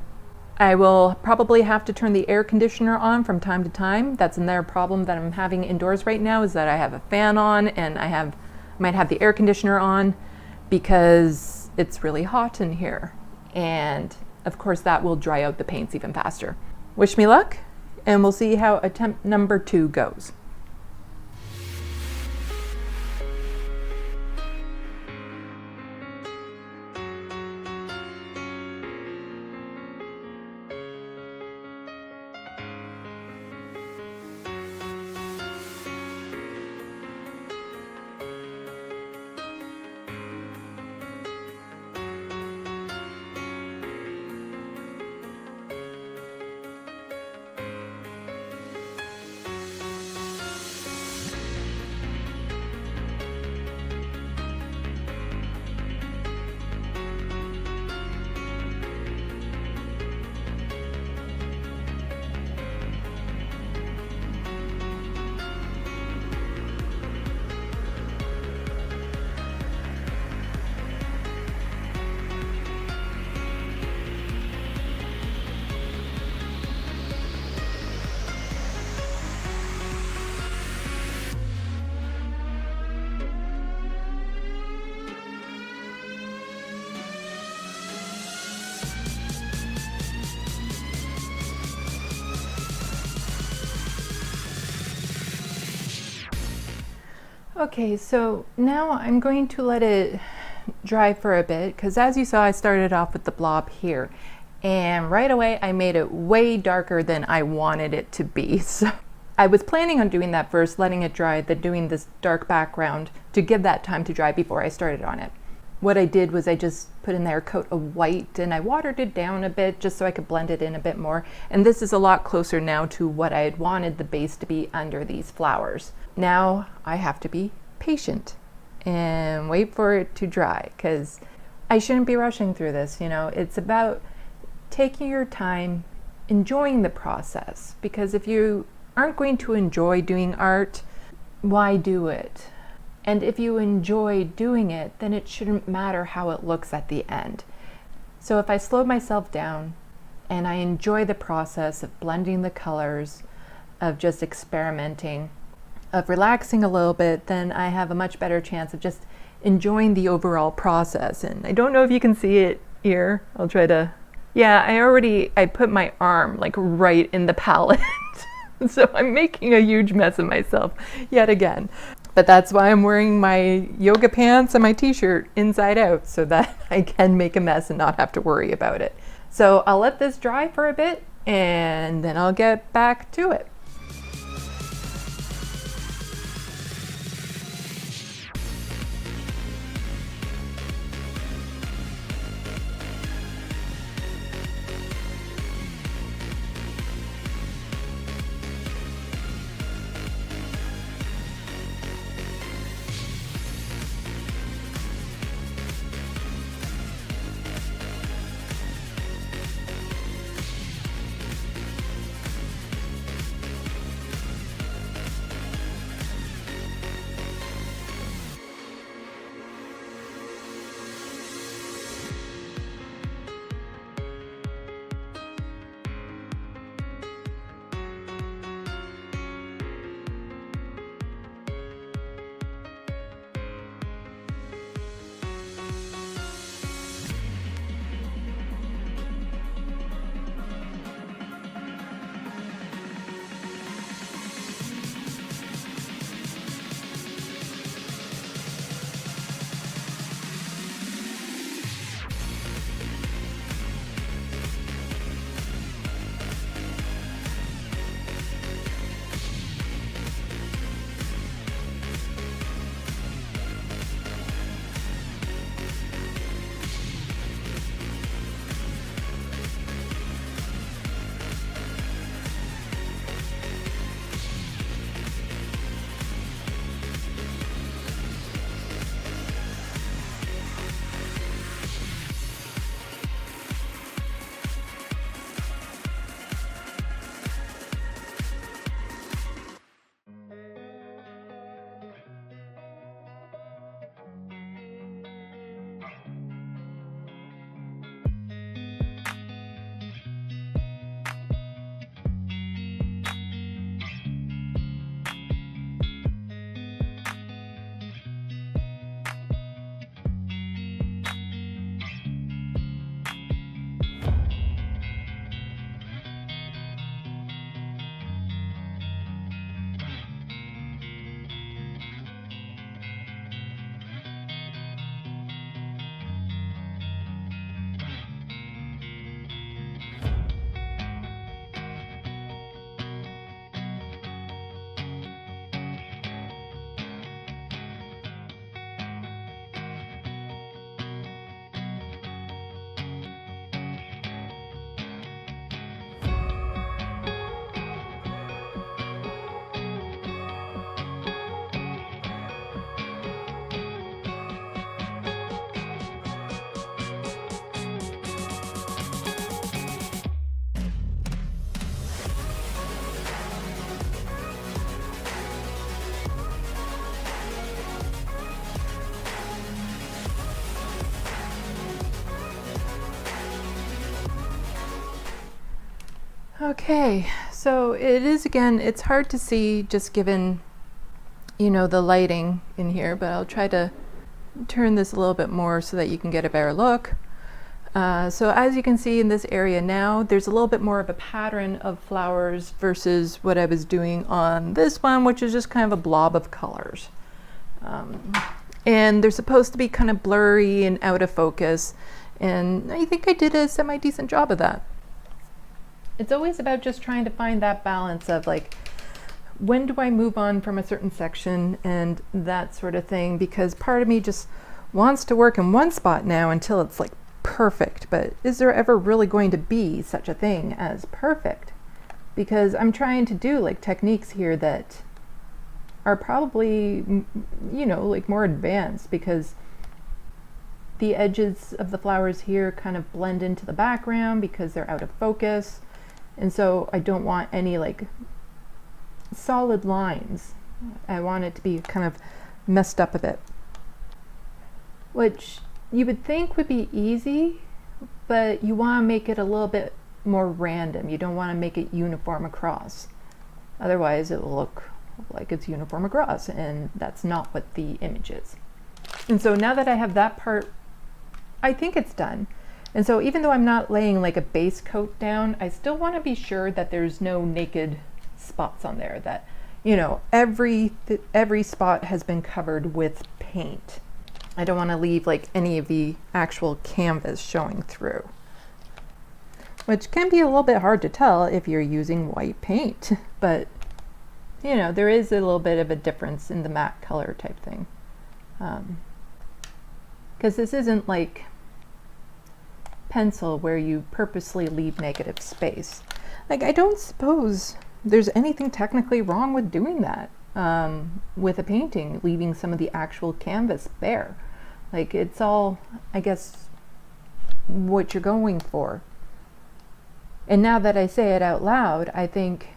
I will probably have to turn the air conditioner on from time to time. That's another problem that I'm having indoors right now is that I have a fan on and I might have the air conditioner on because it's really hot in here. And of course that will dry out the paints even faster. Wish me luck and we'll see how attempt number 2 goes. Okay, so now I'm going to let it dry for a bit because as you saw, I started off with the blob here and right away I made it way darker than I wanted it to be. So I was planning on doing that first, letting it dry, then doing this dark background to give that time to dry before I started on it. What I did was I just put in there a coat of white and I watered it down a bit just so I could blend it in a bit more. And this is a lot closer now to what I had wanted the base to be under these flowers. Now I have to be patient and wait for it to dry because I shouldn't be rushing through this. You know, it's about taking your time, enjoying the process, because if you aren't going to enjoy doing art, why do it? And if you enjoy doing it, then it shouldn't matter how it looks at the end. So if I slow myself down and I enjoy the process of blending the colors, of just experimenting, of relaxing a little bit, then I have a much better chance of just enjoying the overall process. And I don't know if you can see it here. I'll try to, yeah, I put my arm like right in the palette. So I'm making a huge mess of myself yet again. But that's why I'm wearing my yoga pants and my t-shirt inside out, so that I can make a mess and not have to worry about it. So I'll let this dry for a bit and then I'll get back to it. Okay, so it is, again, it's hard to see just given, you know, the lighting in here, but I'll try to turn this a little bit more so that you can get a better look. So as you can see in this area now, there's a little bit more of a pattern of flowers versus what I was doing on this one, which is just kind of a blob of colors. And they're supposed to be kind of blurry and out of focus, and I think I did a semi-decent job of that. It's always about just trying to find that balance of like, when do I move on from a certain section and that sort of thing, because part of me just wants to work in one spot now until it's like perfect, but is there ever really going to be such a thing as perfect? Because I'm trying to do like techniques here that are probably, you know, like more advanced, because the edges of the flowers here kind of blend into the background because they're out of focus. And so I don't want any like solid lines. I want it to be kind of messed up a bit, which you would think would be easy, but you want to make it a little bit more random. You don't want to make it uniform across. Otherwise it will look like it's uniform across, and that's not what the image is. And so now that I have that part, I think it's done. And so even though I'm not laying like a base coat down, I still want to be sure that there's no naked spots on there, that, you know, every spot has been covered with paint. I don't want to leave like any of the actual canvas showing through, which can be a little bit hard to tell if you're using white paint, but you know, there is a little bit of a difference in the matte color type thing. Because this isn't like pencil where you purposely leave negative space. Like, I don't suppose there's anything technically wrong with doing that with a painting, leaving some of the actual canvas bare. Like, it's all, I guess, what you're going for. And now that I say it out loud, I think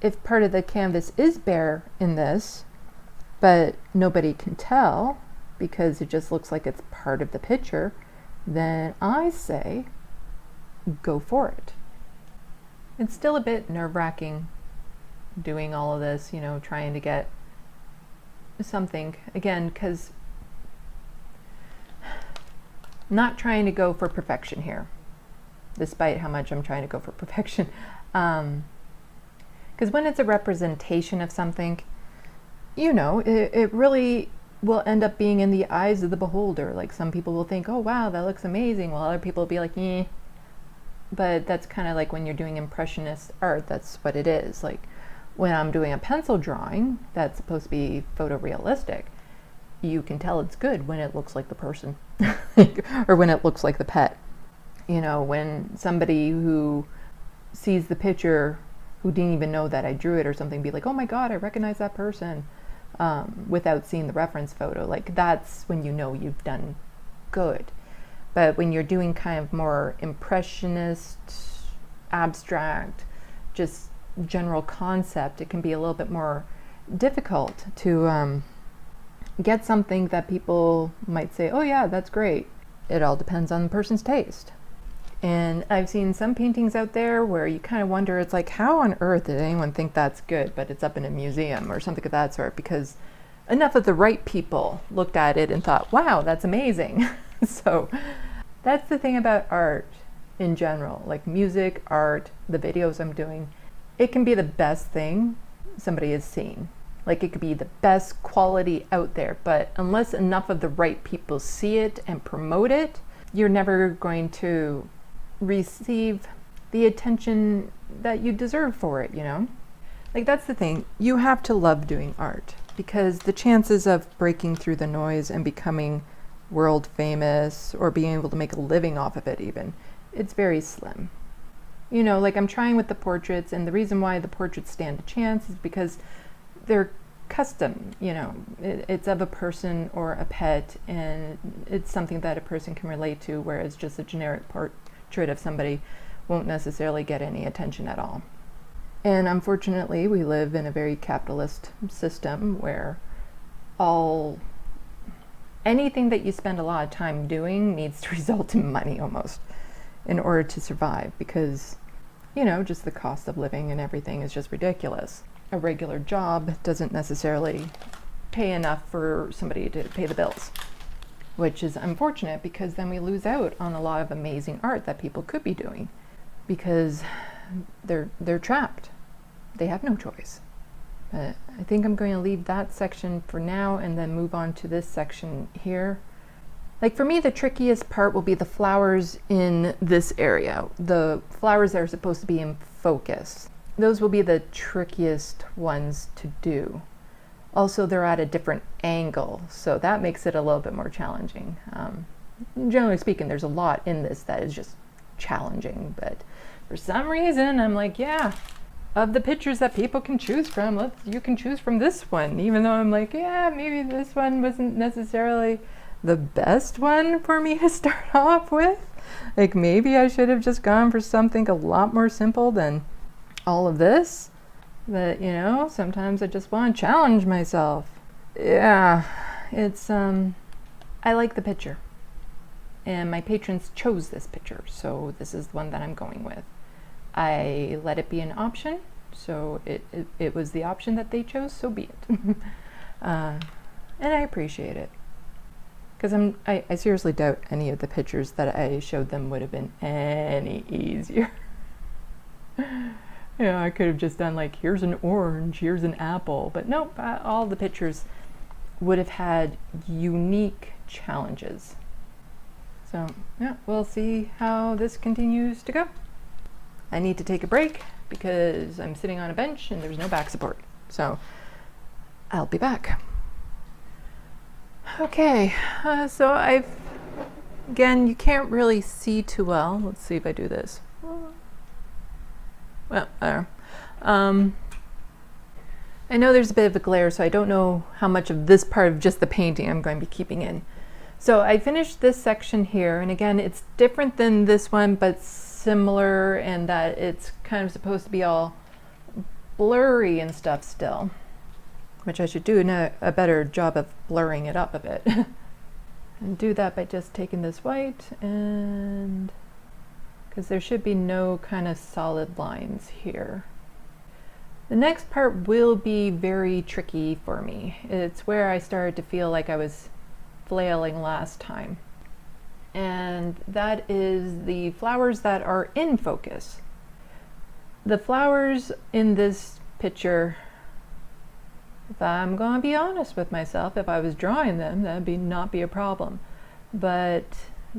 if part of the canvas is bare in this, but nobody can tell because it just looks like it's part of the picture, then I say go for it. It's still a bit nerve-wracking doing all of this, you know, trying to get something, again, because not trying to go for perfection here, despite how much I'm trying to go for perfection. Because when it's a representation of something, you know, it really will end up being in the eyes of the beholder. Like, some people will think, oh wow, that looks amazing, while other people will be like, eh. But that's kind of like when you're doing impressionist art, that's what it is. Like, when I'm doing a pencil drawing that's supposed to be photorealistic, you can tell it's good when it looks like the person or when it looks like the pet. You know, when somebody who sees the picture who didn't even know that I drew it or something be like, oh my god, I recognize that person, without seeing the reference photo. Like, that's when you know you've done good. But when you're doing kind of more impressionist, abstract, just general concept, it can be a little bit more difficult to get something that people might say, oh yeah, that's great. It all depends on the person's taste. And I've seen some paintings out there where you kind of wonder, it's like, how on earth did anyone think that's good, but it's up in a museum or something of that sort, because enough of the right people looked at it and thought, wow, that's amazing. So that's the thing about art in general, like music, art, the videos I'm doing. It can be the best thing somebody has seen. Like, it could be the best quality out there, but unless enough of the right people see it and promote it, you're never going to receive the attention that you deserve for it, you know? Like, that's the thing. You have to love doing art, because the chances of breaking through the noise and becoming world famous or being able to make a living off of it even, it's very slim. You know, like, I'm trying with the portraits, and the reason why the portraits stand a chance is because they're custom, you know, it's of a person or a pet, and it's something that a person can relate to, whereas just a generic portrait of somebody won't necessarily get any attention at all. And unfortunately, we live in a very capitalist system where anything that you spend a lot of time doing needs to result in money almost in order to survive, because, you know, just the cost of living and everything is just ridiculous. A regular job doesn't necessarily pay enough for somebody to pay the bills, which is unfortunate, because then we lose out on a lot of amazing art that people could be doing, because they're trapped. They have no choice. But I think I'm going to leave that section for now and then move on to this section here. Like, for me, the trickiest part will be the flowers in this area. The flowers that are supposed to be in focus. Those will be the trickiest ones to do. Also, they're at a different angle, so that makes it a little bit more challenging. Generally speaking, there's a lot in this that is just challenging, but for some reason, I'm like, yeah, of the pictures that people can choose from, you can choose from this one, even though I'm like, yeah, maybe this one wasn't necessarily the best one for me to start off with. Like, maybe I should have just gone for something a lot more simple than all of this. But, you know, sometimes I just want to challenge myself. Yeah, it's, I like the picture. And my patrons chose this picture, so this is the one that I'm going with. I let it be an option, so it was the option that they chose, so be it. And I appreciate it. Because I seriously doubt any of the pictures that I showed them would have been any easier. Yeah, I could have just done like, here's an orange, here's an apple, but nope, all the pictures would have had unique challenges. So yeah, we'll see how this continues to go. I need to take a break because I'm sitting on a bench and there's no back support. So I'll be back. Okay, so again, you can't really see too well. Let's see if I do this. Well, there. I know there's a bit of a glare, so I don't know how much of this part of just the painting I'm going to be keeping in. So I finished this section here, and again, it's different than this one, but similar in that it's kind of supposed to be all blurry and stuff still, which I should do a better job of blurring it up a bit. And do that by just taking this white, and because there should be no kind of solid lines here. The next part will be very tricky for me. It's where I started to feel like I was flailing last time. And that is the flowers that are in focus. The flowers in this picture, if I'm going to be honest with myself, if I was drawing them, that'd not be a problem. But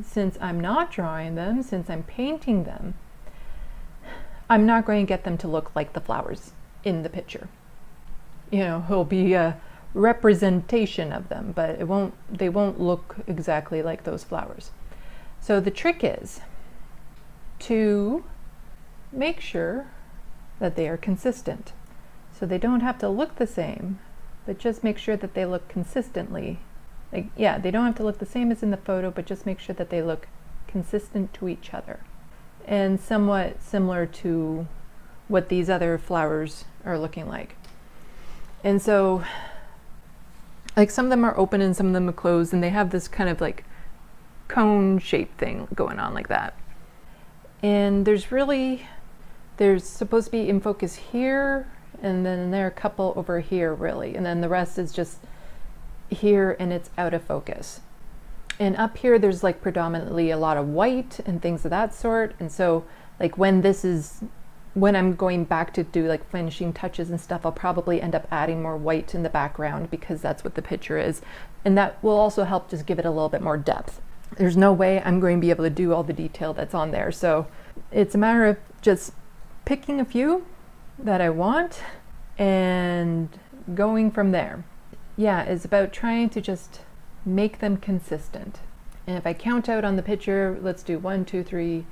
since I'm not drawing them, since I'm painting them, I'm not going to get them to look like the flowers in the picture. You know, it'll be a representation of them, but they won't look exactly like those flowers. So the trick is to make sure that they are consistent. So they don't have to look the same, but just make sure that they look consistently. Like, yeah, they don't have to look the same as in the photo, but just make sure that they look consistent to each other and somewhat similar to what these other flowers are looking like. And so, like, some of them are open and some of them are closed, and they have this kind of like cone shaped thing going on like that. And there's supposed to be in focus here, and then there are a couple over here really, and then the rest is just here and it's out of focus. And up here there's like predominantly a lot of white and things of that sort, and so like when I'm going back to do like finishing touches and stuff, I'll probably end up adding more white in the background because that's what the picture is, and that will also help just give it a little bit more depth. There's no way I'm going to be able to do all the detail that's on there, so it's a matter of just picking a few that I want and going from there. Yeah, it's about trying to just make them consistent. And if I count out on the picture, let's do 1, 2, 3,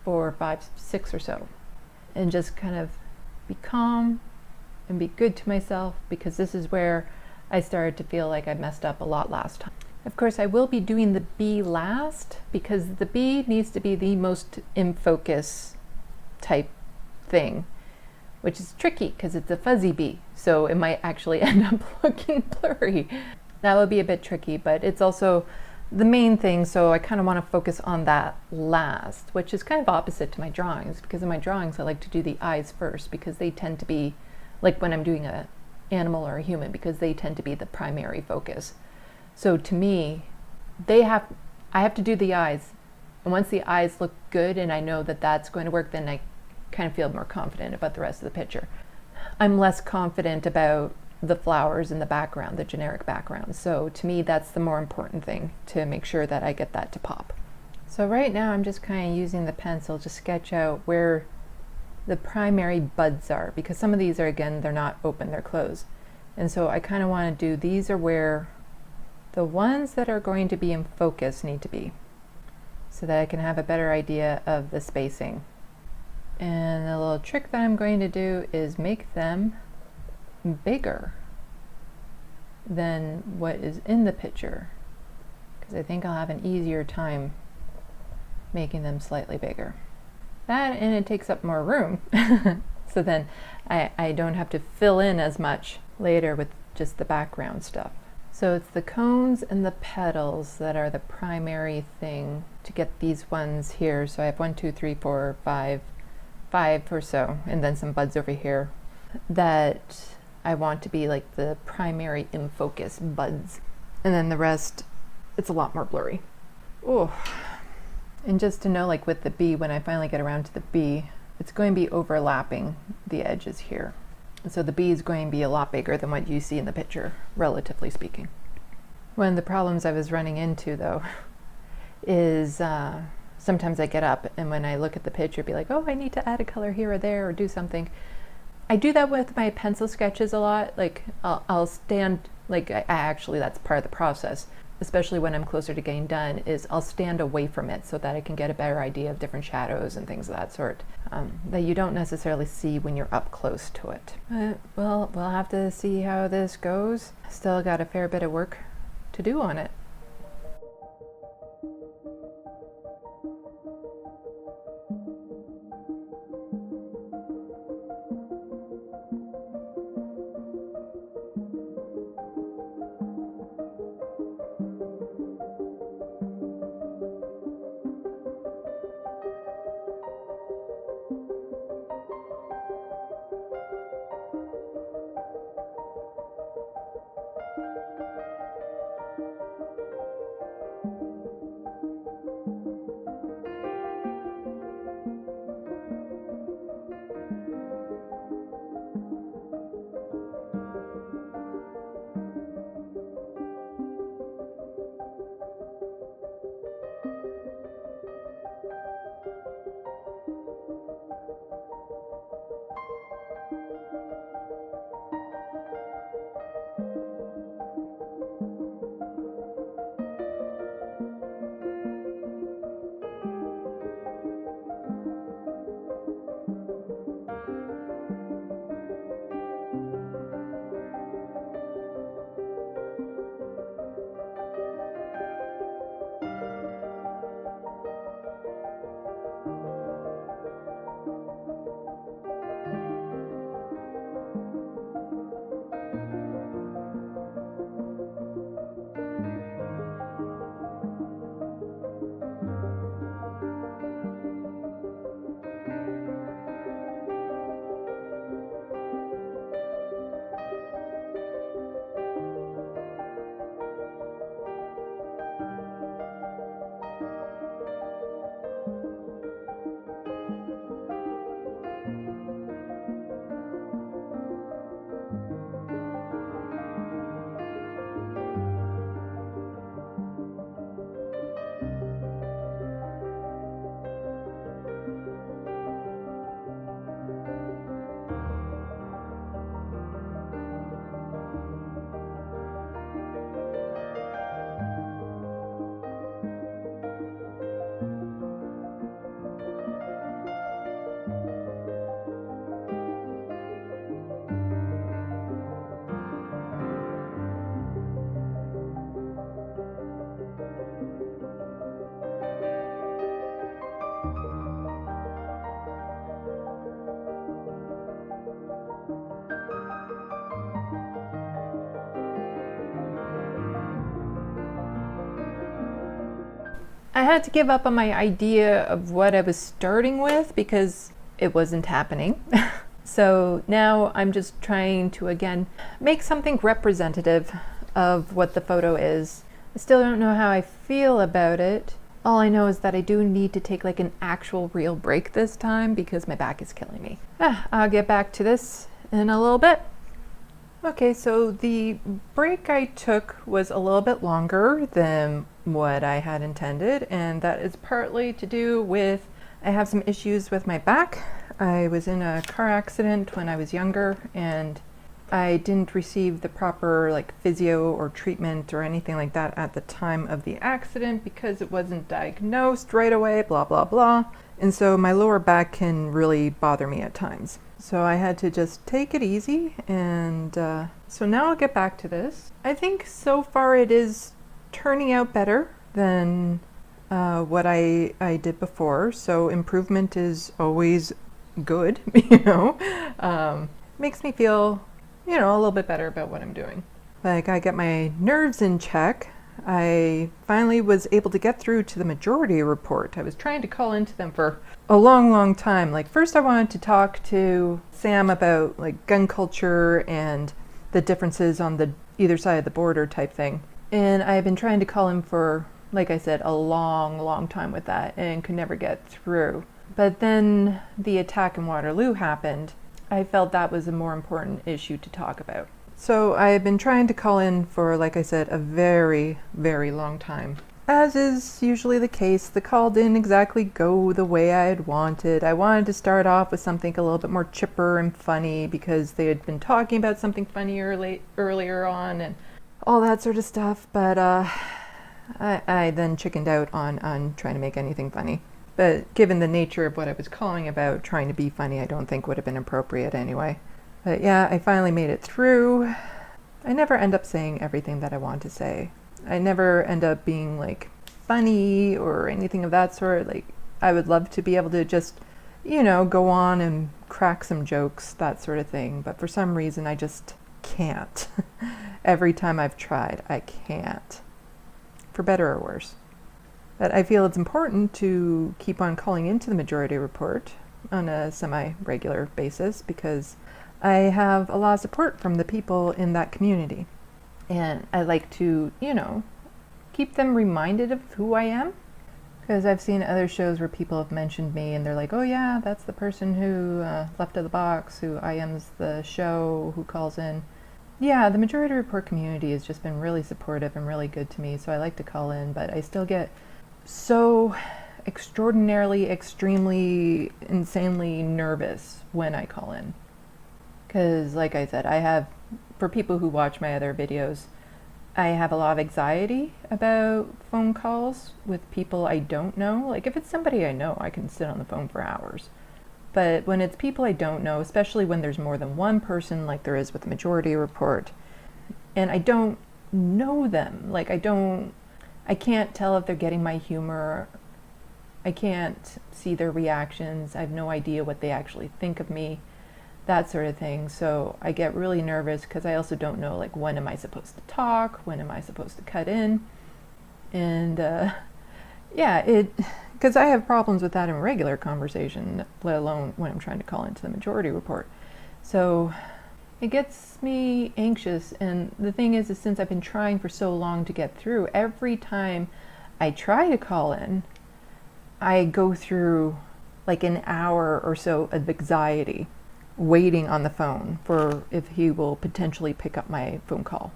4, 5, 6 or so, and just kind of be calm and be good to myself, because this is where I started to feel like I messed up a lot last time. Of course, I will be doing the bee last because the bee needs to be the most in focus type thing, which is tricky because it's a fuzzy bee, so it might actually end up looking blurry. That would be a bit tricky, but it's also the main thing, so I kind of want to focus on that last, which is kind of opposite to my drawings, because in my drawings I like to do the eyes first because they tend to be, like when I'm doing an animal or a human, because they tend to be the primary focus. So to me, I have to do the eyes, and once the eyes look good and I know that that's going to work, then I kind of feel more confident about the rest of the picture. I'm less confident about the flowers in the background, the generic background. So to me, that's the more important thing, to make sure that I get that to pop. So right now I'm just kind of using the pencil to sketch out where the primary buds are, because some of these are, again, they're not open, they're closed. And so I kind of want to do, these are where the ones that are going to be in focus need to be, so that I can have a better idea of the spacing. And the little trick that I'm going to do is make them bigger than what is in the picture, because I think I'll have an easier time making them slightly bigger. That, and it takes up more room. So then I don't have to fill in as much later with just the background stuff. So it's the cones and the petals that are the primary thing to get these ones here. So I have 1, 2, 3, 4, 5 or so, and then some buds over here that I want to be like the primary in focus buds. And then the rest, it's a lot more blurry. Oh, and just to know, like with the bee, when I finally get around to the bee, it's going to be overlapping the edges here. So the B is going to be a lot bigger than what you see in the picture, relatively speaking. One of the problems I was running into though is sometimes I get up and when I look at the picture, be like, oh, I need to add a color here or there or do something. I do that with my pencil sketches a lot. Like I'll stand, like I actually, that's part of the process, especially when I'm closer to getting done, is I'll stand away from it so that I can get a better idea of different shadows and things of that sort that you don't necessarily see when you're up close to it. Well, we'll have to see how this goes. Still got a fair bit of work to do on it. I had to give up on my idea of what I was starting with because it wasn't happening. So now I'm just trying to, again, make something representative of what the photo is. I still don't know how I feel about it. All I know is that I do need to take like an actual real break this time because my back is killing me. I'll get back to this in a little bit. Okay, so the break I took was a little bit longer than what I had intended, and that is partly to do with I have some issues with my back. I was in a car accident when I was younger, and I didn't receive the proper like physio or treatment or anything like that at the time of the accident because it wasn't diagnosed right away, blah, blah, blah. And so my lower back can really bother me at times. So I had to just take it easy, and so now I'll get back to this. I think so far it is turning out better than what I did before. So improvement is always good, you know. Makes me feel, you know, a little bit better about what I'm doing. Like I get my nerves in check. I finally was able to get through to the majority report. I was trying to call into them for a long time. Like first I wanted to talk to Sam about like gun culture and the differences on the either side of the border type thing. And I've been trying to call him for, like I said, a long time with that and could never get through. But then the attack in Waterloo happened. I felt that was a more important issue to talk about. So I've been trying to call in for, like I said, a very, very long time. As is usually the case, the call didn't exactly go the way I had wanted. I wanted to start off with something a little bit more chipper and funny because they had been talking about something funny earlier on and all that sort of stuff, but I then chickened out on trying to make anything funny. But given the nature of what I was calling about, trying to be funny I don't think would have been appropriate anyway. But yeah, I finally made it through. I never end up saying everything that I want to say. I never end up being like funny or anything of that sort. Like, I would love to be able to just, go on and crack some jokes, that sort of thing. But for some reason, I just can't. Every time I've tried, I can't. For better or worse. But I feel it's important to keep on calling into the Majority Report on a semi-regular basis because I have a lot of support from the people in that community. And I like to, keep them reminded of who I am. Because I've seen other shows where people have mentioned me and they're like, oh yeah, that's the person who left of the box, who IMs the show, who calls in. Yeah, the Majority Report community has just been really supportive and really good to me, so I like to call in, but I still get so extraordinarily, extremely, insanely nervous when I call in. Because, like I said, for people who watch my other videos, I have a lot of anxiety about phone calls with people I don't know. Like, if it's somebody I know, I can sit on the phone for hours. But when it's people I don't know, especially when there's more than one person, like there is with the Majority Report, and I don't know them, like I can't tell if they're getting my humor. I can't see their reactions. I have no idea what they actually think of me, that sort of thing. So I get really nervous because I also don't know, like, when am I supposed to talk? When am I supposed to cut in? And because I have problems with that in regular conversation, let alone when I'm trying to call into the Majority Report. So it gets me anxious, and the thing is since I've been trying for so long to get through, every time I try to call in, I go through like an hour or so of anxiety waiting on the phone for if he will potentially pick up my phone call,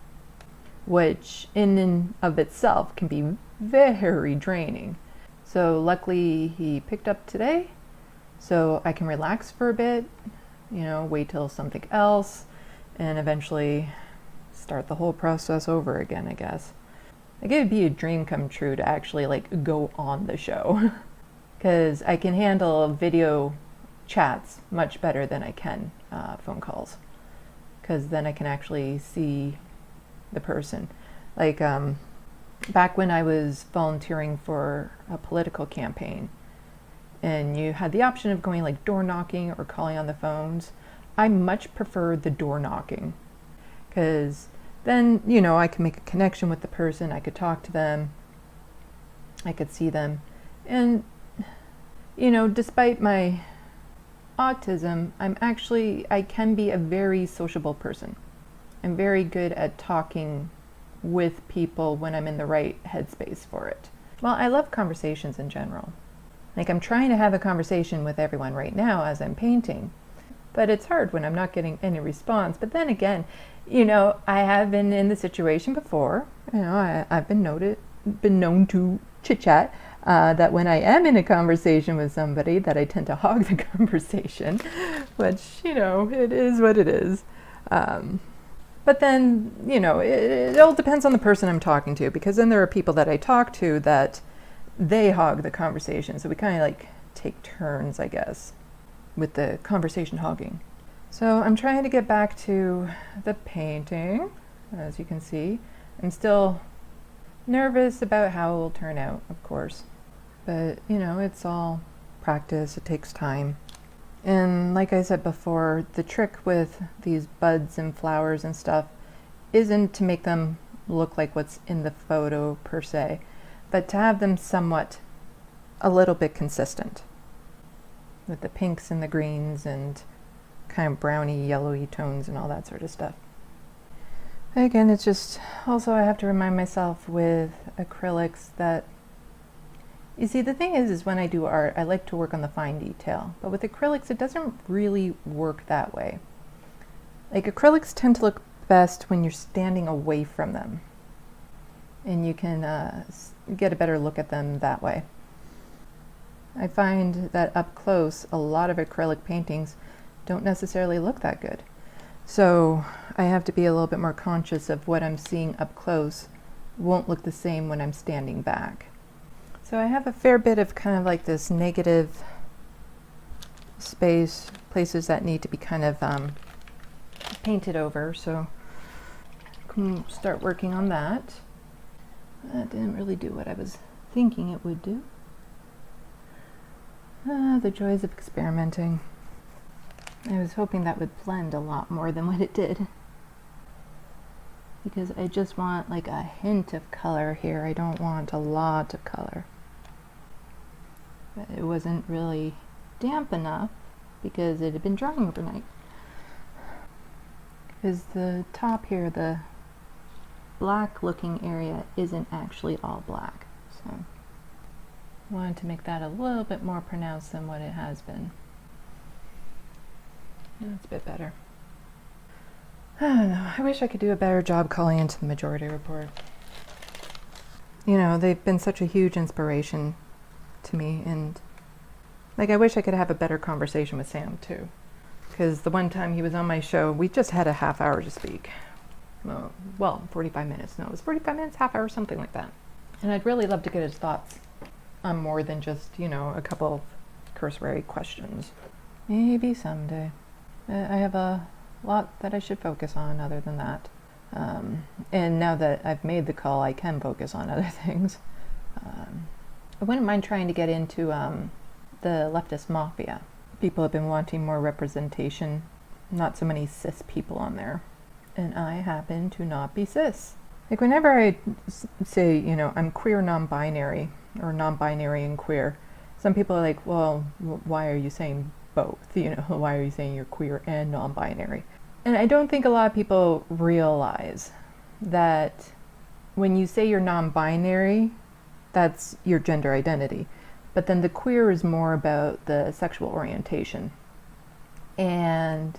which in and of itself can be very draining. So luckily he picked up today, so I can relax for a bit, wait till something else, and eventually start the whole process over again, I guess. Like, it would be a dream come true to actually like go on the show because I can handle video chats much better than I can phone calls, because then I can actually see the person. Like, back when I was volunteering for a political campaign and you had the option of going like door knocking or calling on the phones, I much preferred the door knocking because then, I could make a connection with the person, I could talk to them, I could see them. And, despite my autism, I can be a very sociable person. I'm very good at talking with people when I'm in the right headspace for it. Well, I love conversations in general. Like, I'm trying to have a conversation with everyone right now as I'm painting, but it's hard when I'm not getting any response. But then again, I have been in the situation before. I've been known to chit-chat, that when I am in a conversation with somebody, that I tend to hog the conversation, which, it is what it is. But then, it all depends on the person I'm talking to, because then there are people that I talk to that they hog the conversation. So we kind of like take turns, I guess, with the conversation hogging. So I'm trying to get back to the painting. As you can see, I'm still nervous about how it will turn out, of course. But, it's all practice. It takes time. And like I said before, the trick with these buds and flowers and stuff isn't to make them look like what's in the photo per se, but to have them somewhat a little bit consistent with the pinks and the greens and kind of browny, yellowy tones and all that sort of stuff. Again, it's just, also I have to remind myself with acrylics that, You see, the thing is when I do art, I like to work on the fine detail. But with acrylics, it doesn't really work that way. Like, acrylics tend to look best when you're standing away from them. And you can get a better look at them that way. I find that up close, a lot of acrylic paintings don't necessarily look that good. So I have to be a little bit more conscious of what I'm seeing up close won't look the same when I'm standing back. So I have a fair bit of kind of like this negative space, places that need to be kind of painted over. So I can start working on that. That didn't really do what I was thinking it would do. The joys of experimenting. I was hoping that would blend a lot more than what it did. Because I just want like a hint of color here. I don't want a lot of color. But it wasn't really damp enough because it had been drying overnight. Because the top here, the black looking area isn't actually all black. So I wanted to make that a little bit more pronounced than what it has been. That's a bit better. I don't know. I wish I could do a better job calling into the majority report. You know, they've been such a huge inspiration to me, and like I wish I could have a better conversation with Sam too. Because the one time he was on my show, we just had a half hour to speak. Well, 45 minutes. No, it was 45 minutes, half hour, something like that. And I'd really love to get his thoughts on more than just, you know, a couple of cursory questions. Maybe someday. I have a lot that I should focus on other than that. And now that I've made the call, I can focus on other things. I wouldn't mind trying to get into the leftist mafia. People have been wanting more representation, not so many cis people on there. And I happen to not be cis. Like whenever I say, you know, I'm queer non-binary or non-binary and queer, some people are like, well, why are you saying both? You know, why are you saying you're queer and non-binary? And I don't think a lot of people realize that when you say you're non-binary, that's your gender identity. But then the queer is more about the sexual orientation. And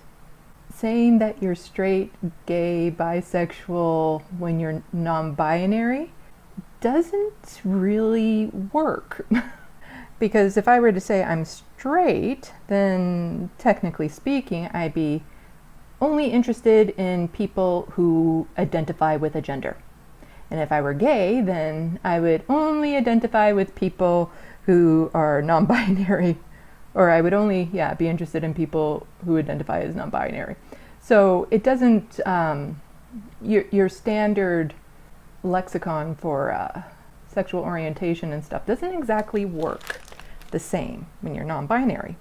saying that you're straight, gay, bisexual when you're non-binary doesn't really work. Because if I were to say I'm straight, then technically speaking, I'd be only interested in people who identify with a gender. And if I were gay, then I would only identify with people who are non-binary, or I would only, be interested in people who identify as non-binary. So it doesn't, your standard lexicon for sexual orientation and stuff doesn't exactly work the same when you're non-binary.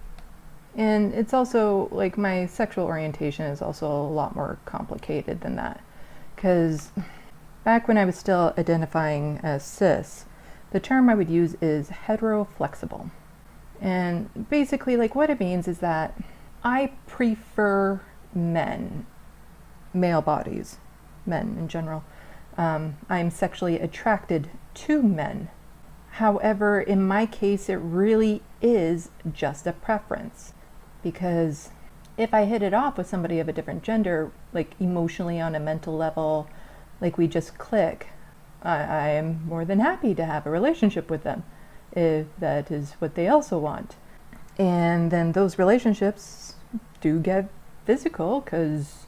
And it's also, like, my sexual orientation is also a lot more complicated than that. Because back when I was still identifying as cis, the term I would use is heteroflexible. And basically, like, what it means is that I prefer men, male bodies, men in general. I'm sexually attracted to men. However, in my case, it really is just a preference. Because if I hit it off with somebody of a different gender, like emotionally on a mental level, like we just click, I am more than happy to have a relationship with them if that is what they also want. And then those relationships do get physical because,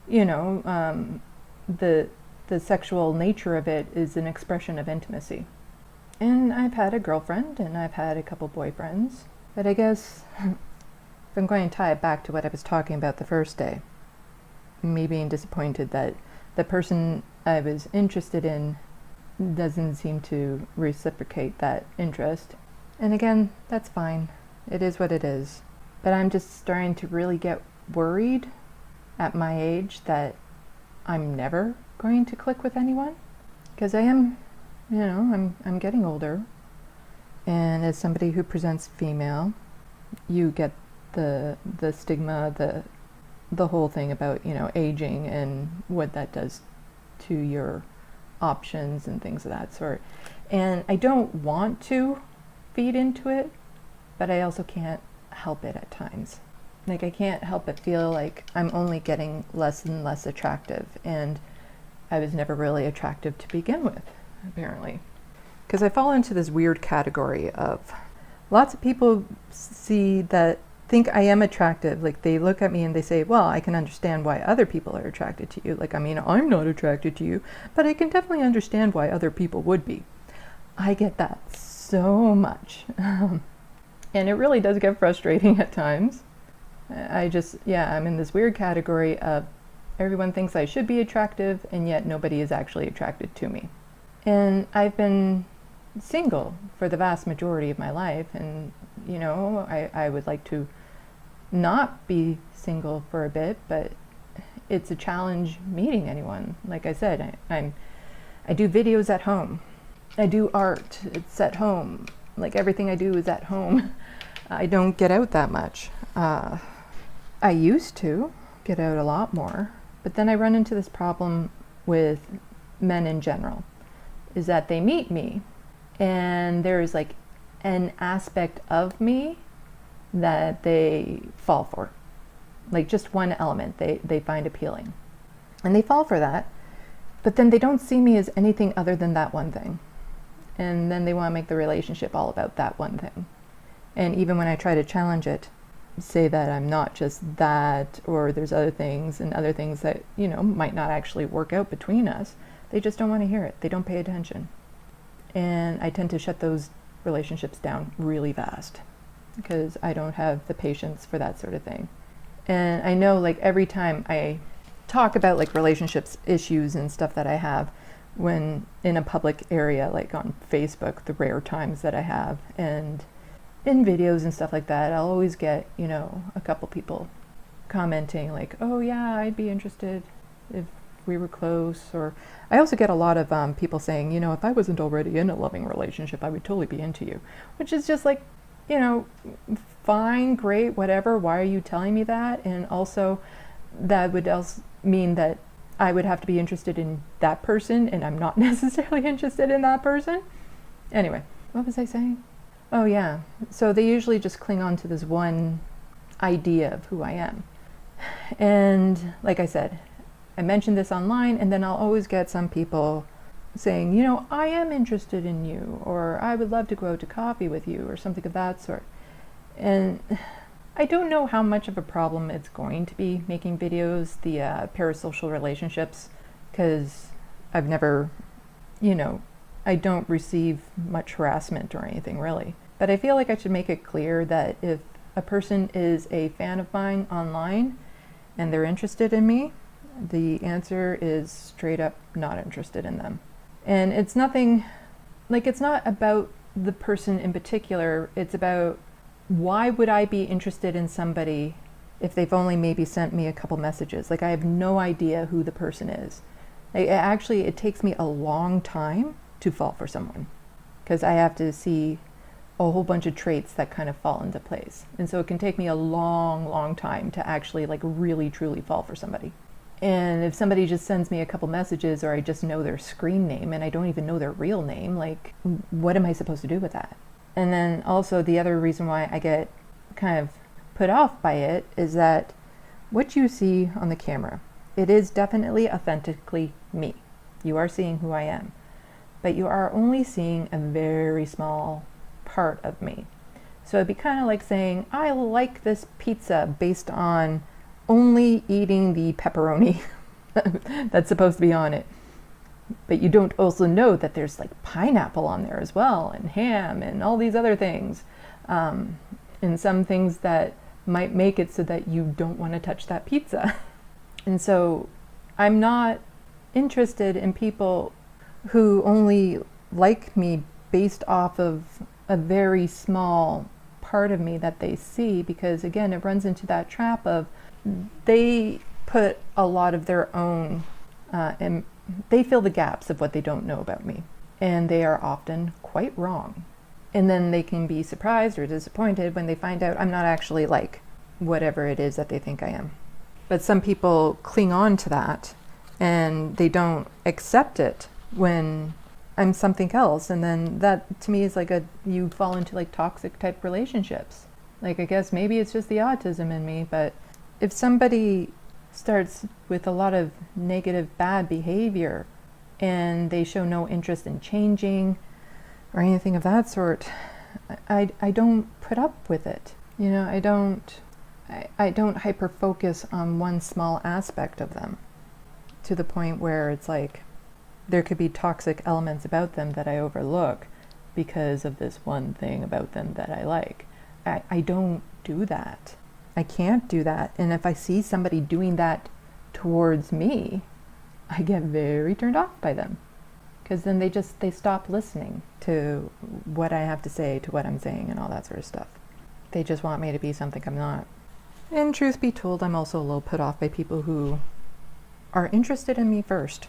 you know, the sexual nature of it is an expression of intimacy. And I've had a girlfriend and I've had a couple boyfriends, but I guess if I'm going to tie it back to what I was talking about the first day, me being disappointed that the person I was interested in doesn't seem to reciprocate that interest. And again, that's fine. It is what it is. But I'm just starting to really get worried at my age that I'm never going to click with anyone. Because I am, you know, I'm getting older. And as somebody who presents female, you get the stigma, the whole thing about, you know, aging and what that does to your options and things of that sort. And I don't want to feed into it, but I also can't help it at times. Like, I can't help but feel like I'm only getting less and less attractive, and I was never really attractive to begin with, apparently. Because I fall into this weird category of lots of people think I am attractive. Like, they look at me and they say, well, I can understand why other people are attracted to you. Like, I mean, I'm not attracted to you, but I can definitely understand why other people would be. I get that so much. And it really does get frustrating at times. I'm in this weird category of everyone thinks I should be attractive, and yet nobody is actually attracted to me. And I've been single for the vast majority of my life, and I would like to not be single for a bit, but it's a challenge meeting anyone. Like I said, I do videos at home. I do art. It's at home. Like, everything I do is at home. I don't get out that much. I used to get out a lot more, but then I run into this problem with men in general, is that they meet me and there's like an aspect of me that they fall for. Like, just one element they find appealing. And they fall for that, but then they don't see me as anything other than that one thing. And then they want to make the relationship all about that one thing. And even when I try to challenge it, say that I'm not just that, or there's other things that, might not actually work out between us, they just don't want to hear it. They don't pay attention. And I tend to shut those relationships down really fast because I don't have the patience for that sort of thing. And I know, like, every time I talk about like relationships issues and stuff that I have when in a public area, like on Facebook, the rare times that I have, and in videos and stuff like that, I'll always get, a couple people commenting like, oh yeah, I'd be interested if we were close. Or I also get a lot of people saying, if I wasn't already in a loving relationship, I would totally be into you, which is just like, fine, great, whatever. Why are you telling me that? And also that would also mean that I would have to be interested in that person, and I'm not necessarily interested in that person. Anyway, what was I saying? Oh yeah, so they usually just cling on to this one idea of who I am. And like I said, I mentioned this online, and then I'll always get some people saying, I am interested in you, or I would love to go out to coffee with you, or something of that sort. And I don't know how much of a problem it's going to be making videos, the parasocial relationships, because I've never, I don't receive much harassment or anything really. But I feel like I should make it clear that if a person is a fan of mine online and they're interested in me, the answer is straight up not interested in them. And it's nothing, like, it's not about the person in particular, it's about why would I be interested in somebody if they've only maybe sent me a couple messages? Like, I have no idea who the person is. It takes me a long time to fall for someone because I have to see a whole bunch of traits that kind of fall into place. And so it can take me a long, long time to actually like really, truly fall for somebody. And if somebody just sends me a couple messages, or I just know their screen name and I don't even know their real name, like, what am I supposed to do with that? And then also the other reason why I get kind of put off by it is that what you see on the camera, it is definitely authentically me. You are seeing who I am, but you are only seeing a very small part of me. So it'd be kind of like saying, I like this pizza based on only eating the pepperoni that's supposed to be on it. But you don't also know that there's like pineapple on there as well, and ham, and all these other things. And some things that might make it so that you don't want to touch that pizza. And so I'm not interested in people who only like me based off of a very small part of me that they see, because again, it runs into that trap of they put a lot of their own, and they fill the gaps of what they don't know about me. And they are often quite wrong. And then they can be surprised or disappointed when they find out I'm not actually like whatever it is that they think I am. But some people cling on to that and they don't accept it when I'm something else. And then that to me is like you fall into like toxic type relationships. Like, I guess maybe it's just the autism in me, but if somebody starts with a lot of negative, bad behavior and they show no interest in changing or anything of that sort, I don't put up with it. I don't hyper focus on one small aspect of them to the point where it's like there could be toxic elements about them that I overlook because of this one thing about them that I like. I don't do that. I can't do that. And if I see somebody doing that towards me, I get very turned off by them. Because then they stop listening to what I have to say, to what I'm saying, and all that sort of stuff. They just want me to be something I'm not. And truth be told, I'm also a little put off by people who are interested in me first.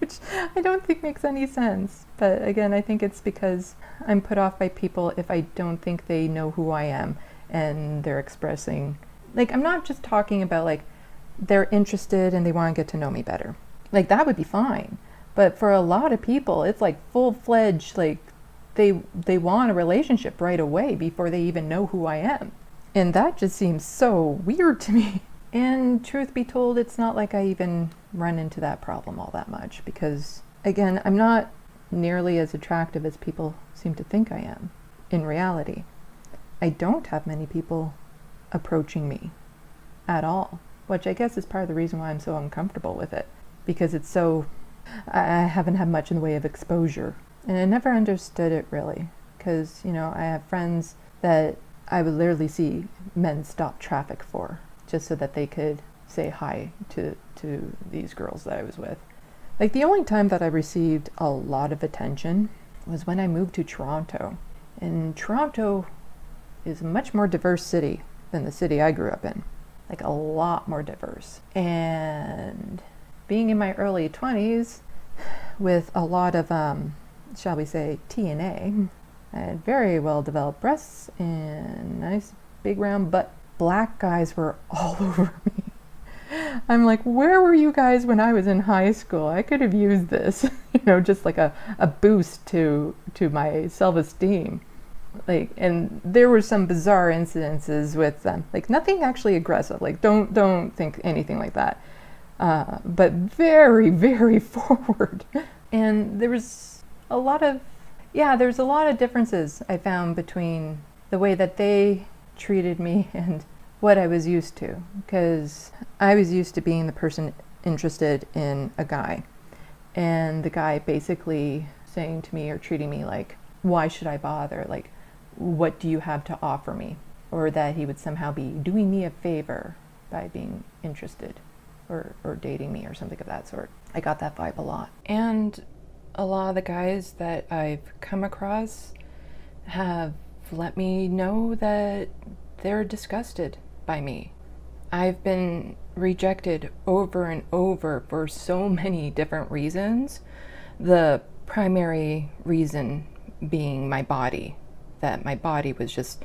Which I don't think makes any sense. But again, I think it's because I'm put off by people if I don't think they know who I am and they're expressing, like, I'm not just talking about like they're interested and they want to get to know me better. Like, that would be fine. But for a lot of people, it's like full-fledged, like they want a relationship right away before they even know who I am. And that just seems so weird to me. And truth be told, it's not like I even run into that problem all that much because, again, I'm not nearly as attractive as people seem to think I am in reality. I don't have many people approaching me at all, which I guess is part of the reason why I'm so uncomfortable with it, because it's so, I haven't had much in the way of exposure. And I never understood it really, because, I have friends that I would literally see men stop traffic for, just so that they could say hi to these girls that I was with. Like, the only time that I received a lot of attention was when I moved to Toronto. And Toronto is a much more diverse city than the city I grew up in. Like, a lot more diverse. And being in my early 20s with a lot of, shall we say, TNA, I had very well developed breasts and nice big round butt. Black guys were all over me. I'm like, where were you guys when I was in high school? I could have used this, just like a boost to my self-esteem. Like, and there were some bizarre incidences with them. Like, nothing actually aggressive. Like, don't think anything like that. But very, very forward. And there's a lot of differences I found between the way that they treated me and what I was used to, because I was used to being the person interested in a guy, and the guy basically saying to me or treating me like, why should I bother? Like, what do you have to offer me? Or that he would somehow be doing me a favor by being interested or dating me or something of that sort. I got that vibe a lot. And a lot of the guys that I've come across have let me know that they're disgusted by me. I've been rejected over and over for so many different reasons. The primary reason being my body, that my body was just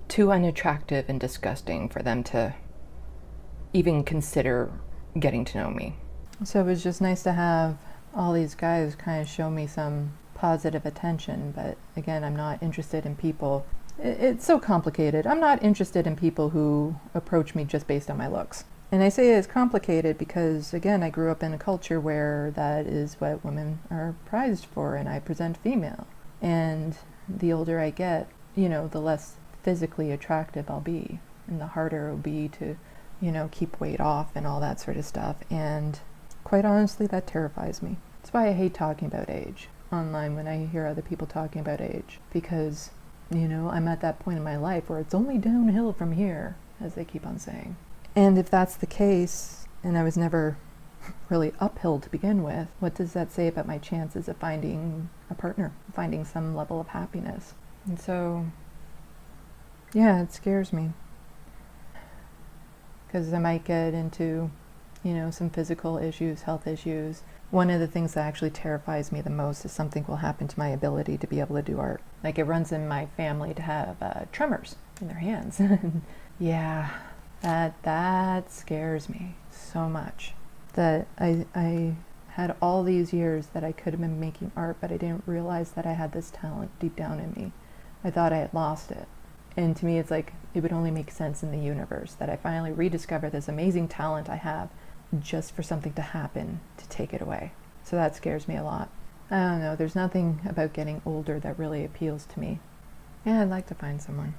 too unattractive and disgusting for them to even consider getting to know me. So it was just nice to have all these guys kind of show me some positive attention, but again, I'm not interested in people. It's so complicated. I'm not interested in people who approach me just based on my looks. And I say it's complicated because, again, I grew up in a culture where that is what women are prized for, and I present female. And the older I get, the less physically attractive I'll be, and the harder it'll be to, keep weight off and all that sort of stuff. And quite honestly, that terrifies me. That's why I hate talking about age online when I hear other people talking about age, because I'm at that point in my life where it's only downhill from here, as they keep on saying. And if that's the case, and I was never really uphill to begin with, what does that say about my chances of finding a partner, finding some level of happiness? And so, yeah, it scares me. Because I might get into, some physical issues, health issues. One of the things that actually terrifies me the most is something will happen to my ability to be able to do art. Like, it runs in my family to have tremors in their hands. Yeah, that scares me so much that I had all these years that I could have been making art, but I didn't realize that I had this talent deep down in me. I thought I had lost it. And to me, it's like, it would only make sense in the universe that I finally rediscover this amazing talent I have just for something to happen to take it away. So that scares me a lot. I don't know, there's nothing about getting older that really appeals to me. Yeah, I'd like to find someone.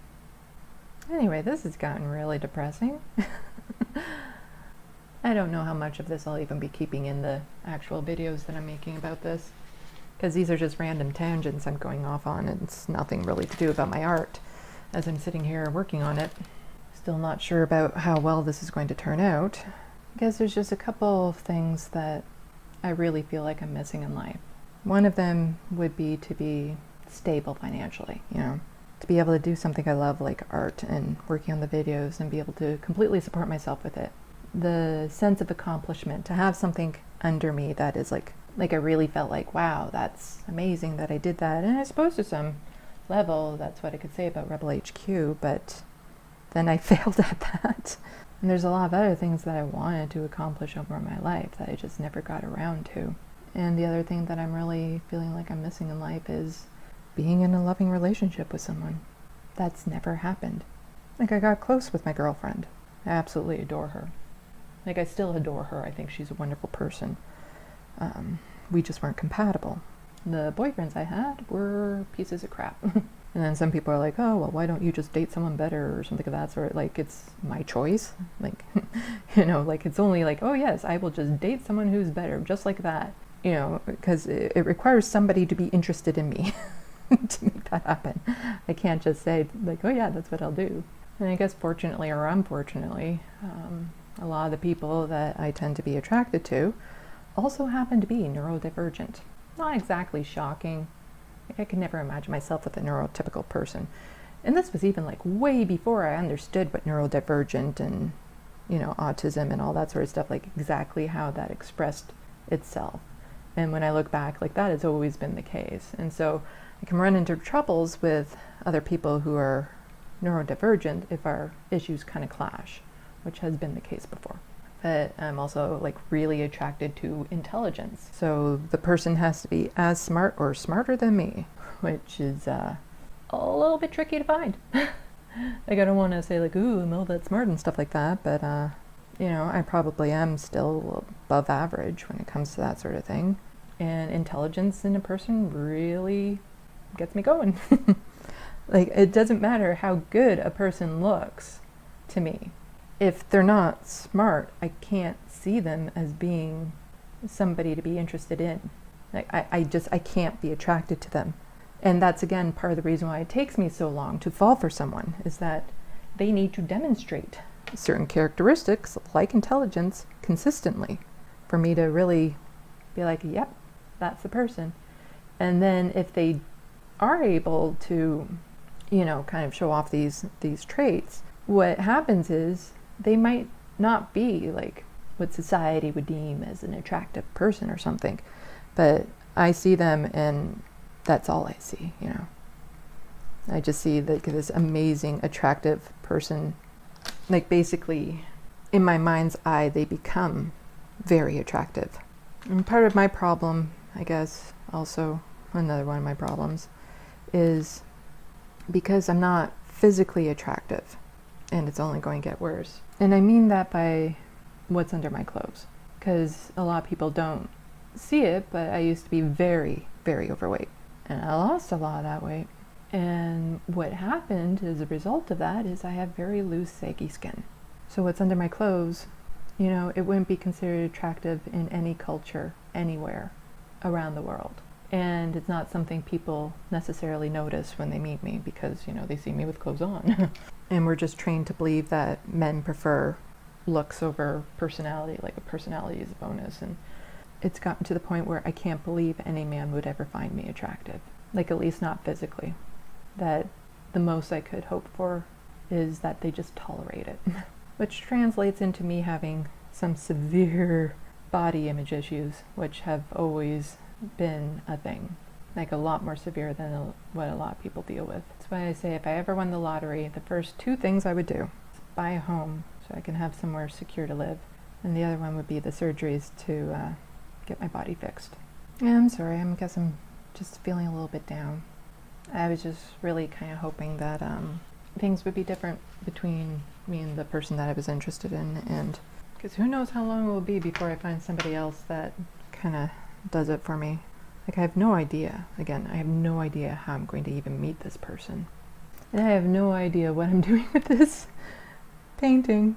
Anyway, this has gotten really depressing. I don't know how much of this I'll even be keeping in the actual videos that I'm making about this, because these are just random tangents I'm going off on, and it's nothing really to do about my art as I'm sitting here working on it. Still not sure about how well this is going to turn out. I guess there's just a couple of things that I really feel like I'm missing in life. One of them would be to be stable financially, you know, to be able to do something I love like art and working on the videos and be able to completely support myself with it. The sense of accomplishment, to have something under me that is like I really felt like, wow, that's amazing that I did that. And I suppose to some level, that's what I could say about Rebel HQ, but then I failed at that. And there's a lot of other things that I wanted to accomplish over my life that I just never got around to. And the other thing that I'm really feeling like I'm missing in life is being in a loving relationship with someone. That's never happened. Like, I got close with my girlfriend. I absolutely adore her. Like, I still adore her. I think she's a wonderful person. We just weren't compatible. The boyfriends I had were pieces of crap. And then some people are like, oh, well, why don't you just date someone better or something of that sort? Like, it's my choice. Like, you know, like, it's only like, oh, yes, I will just date someone who's better, just like that. You know, because it requires somebody to be interested in me to make that happen. I can't just say, like, oh, yeah, that's what I'll do. And I guess fortunately or unfortunately, a lot of the people that I tend to be attracted to also happen to be neurodivergent. Not exactly shocking. Like, I could never imagine myself with a neurotypical person. And this was even like way before I understood what neurodivergent and, you know, autism and all that sort of stuff, like exactly how that expressed itself. And when I look back, like, that has always been the case. And so I can run into troubles with other people who are neurodivergent if our issues kind of clash, which has been the case before. But I'm also like really attracted to intelligence. So the person has to be as smart or smarter than me, which is a little bit tricky to find. Like, I don't want to say like, ooh, I'm all that smart and stuff like that, but you know, I probably am still above average when it comes to that sort of thing. And intelligence in a person really gets me going. Like, it doesn't matter how good a person looks to me. If they're not smart, I can't see them as being somebody to be interested in. Like, I can't be attracted to them. And that's, again, part of the reason why it takes me so long to fall for someone, is that they need to demonstrate certain characteristics like intelligence consistently for me to really be like, yep, that's the person. And then if they are able to, you know, kind of show off these traits, what happens is they might not be like what society would deem as an attractive person or something, but I see them and that's all I see, you know. I just see like this amazing, attractive person. Like, basically, in my mind's eye, they become very attractive. And part of my problem, I guess, also another one of my problems, is because I'm not physically attractive, and it's only going to get worse. And I mean that by what's under my clothes, because a lot of people don't see it, but I used to be very, very overweight, and I lost a lot of that weight. And what happened as a result of that is I have very loose, saggy skin. So what's under my clothes, you know, it wouldn't be considered attractive in any culture, anywhere around the world. And it's not something people necessarily notice when they meet me because, you know, they see me with clothes on. And we're just trained to believe that men prefer looks over personality, like a personality is a bonus. And it's gotten to the point where I can't believe any man would ever find me attractive. Like, at least not physically. That the most I could hope for is that they just tolerate it. Which translates into me having some severe body image issues, which have always been a thing. Like, a lot more severe than what a lot of people deal with. That's why I say if I ever won the lottery, the first two things I would do is buy a home so I can have somewhere secure to live. And the other one would be the surgeries to get my body fixed. Yeah, I'm sorry, I guess I'm just feeling a little bit down. I was just really kind of hoping that things would be different between me and the person that I was interested in, and because who knows how long it will be before I find somebody else that kind of does it for me. Like, I have no idea. Again, I have no idea how I'm going to even meet this person. And I have no idea what I'm doing with this painting.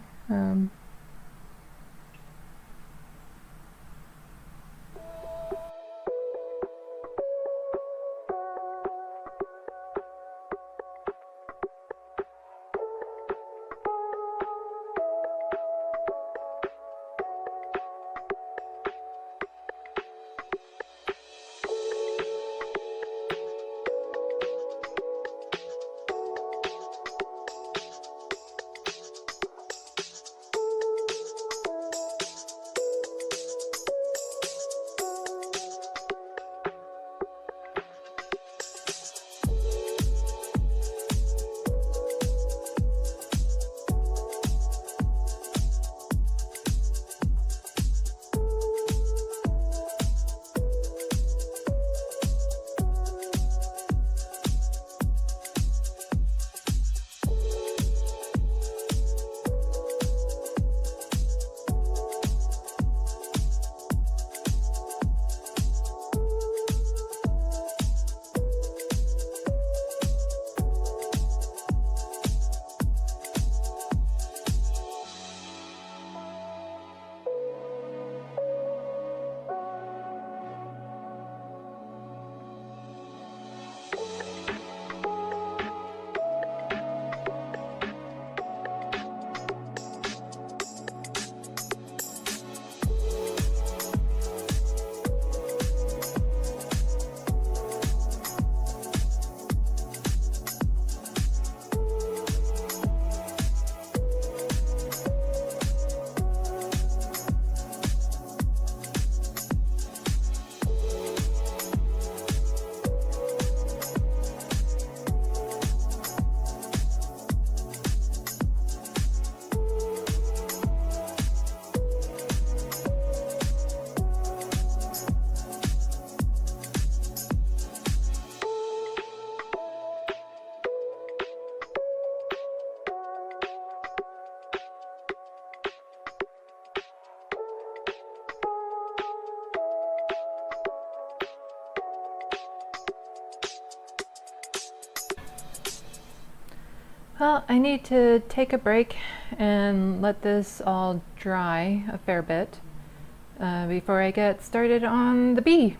Well, I need to take a break and let this all dry a fair bit before I get started on the bee.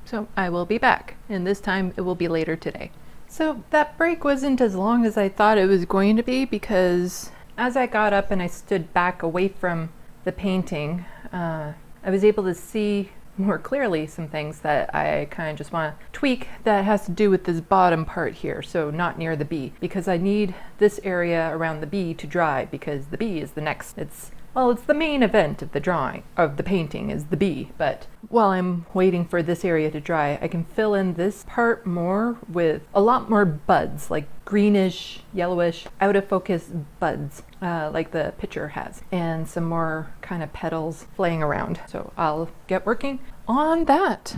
So I will be back, and this time it will be later today. So that break wasn't as long as I thought it was going to be, because as I got up and I stood back away from the painting, I was able to see more clearly some things that I kind of just want to tweak that has to do with this bottom part here, so not near the bee, because I need this area around the bee to dry, because the bee is the next, it's the main event of the drawing, of the painting, is the bee. But while I'm waiting for this area to dry, I can fill in this part more with a lot more buds, like greenish, yellowish, out of focus buds, like the picture has, and some more kind of petals flaying around. So I'll get working on that.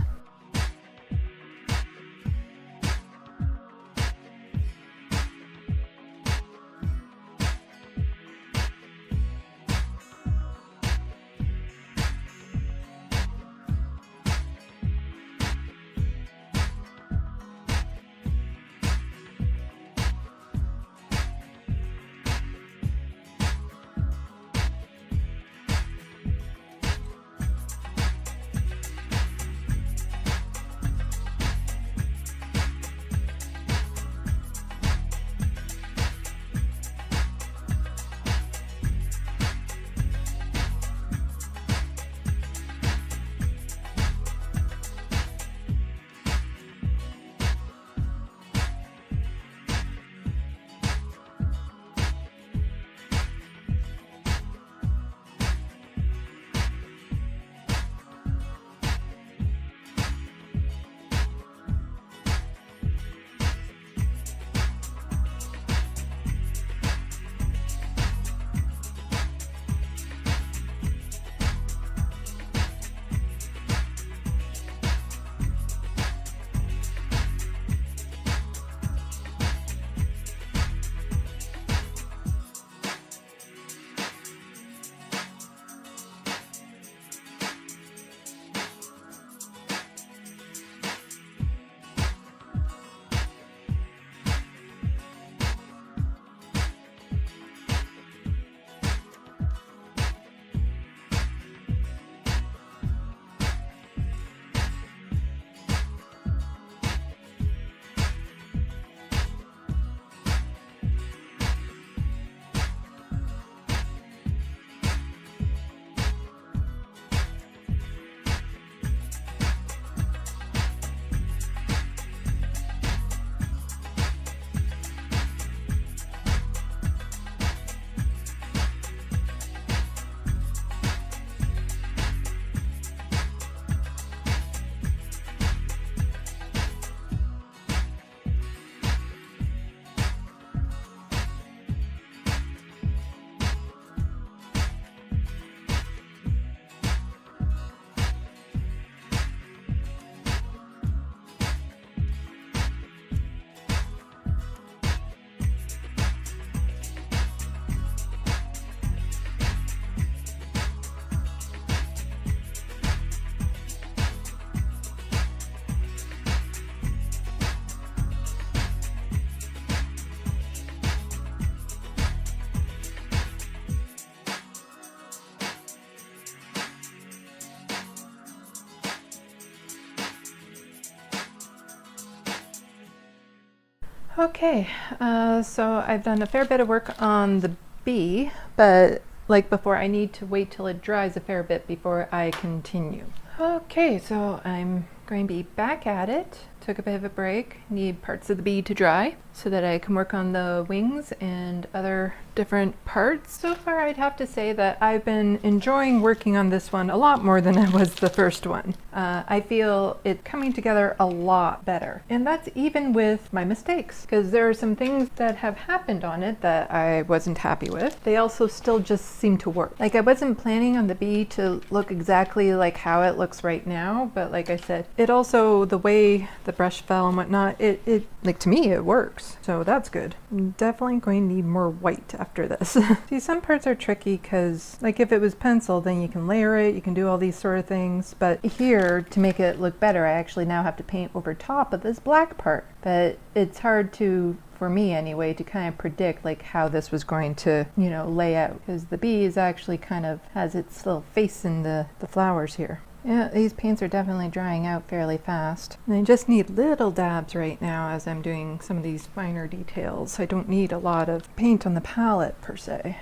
Okay, so I've done a fair bit of work on the bee, but like before, I need to wait till it dries a fair bit before I continue. Okay, so I'm going to be back at it. Took a bit of a break, need parts of the bee to dry so that I can work on the wings and other different parts. So far, I'd have to say that I've been enjoying working on this one a lot more than I was the first one. I feel it coming together a lot better. And that's even with my mistakes, because there are some things that have happened on it that I wasn't happy with. They also still just seem to work. Like, I wasn't planning on the bee to look exactly like how it looks right now, but like I said, it also, the way the brush fell and whatnot, it like, to me it works, so that's good. I'm definitely going to need more white after this. See, some parts are tricky because, like, if it was pencil, then you can layer it, you can do all these sort of things, but here, to make it look better, I actually now have to paint over top of this black part. But it's hard to, for me anyway, to kind of predict like how this was going to, you know, lay out, because the bee is actually kind of has its little face in the flowers here. Yeah, these paints are definitely drying out fairly fast. And I just need little dabs right now as I'm doing some of these finer details. I don't need a lot of paint on the palette per se.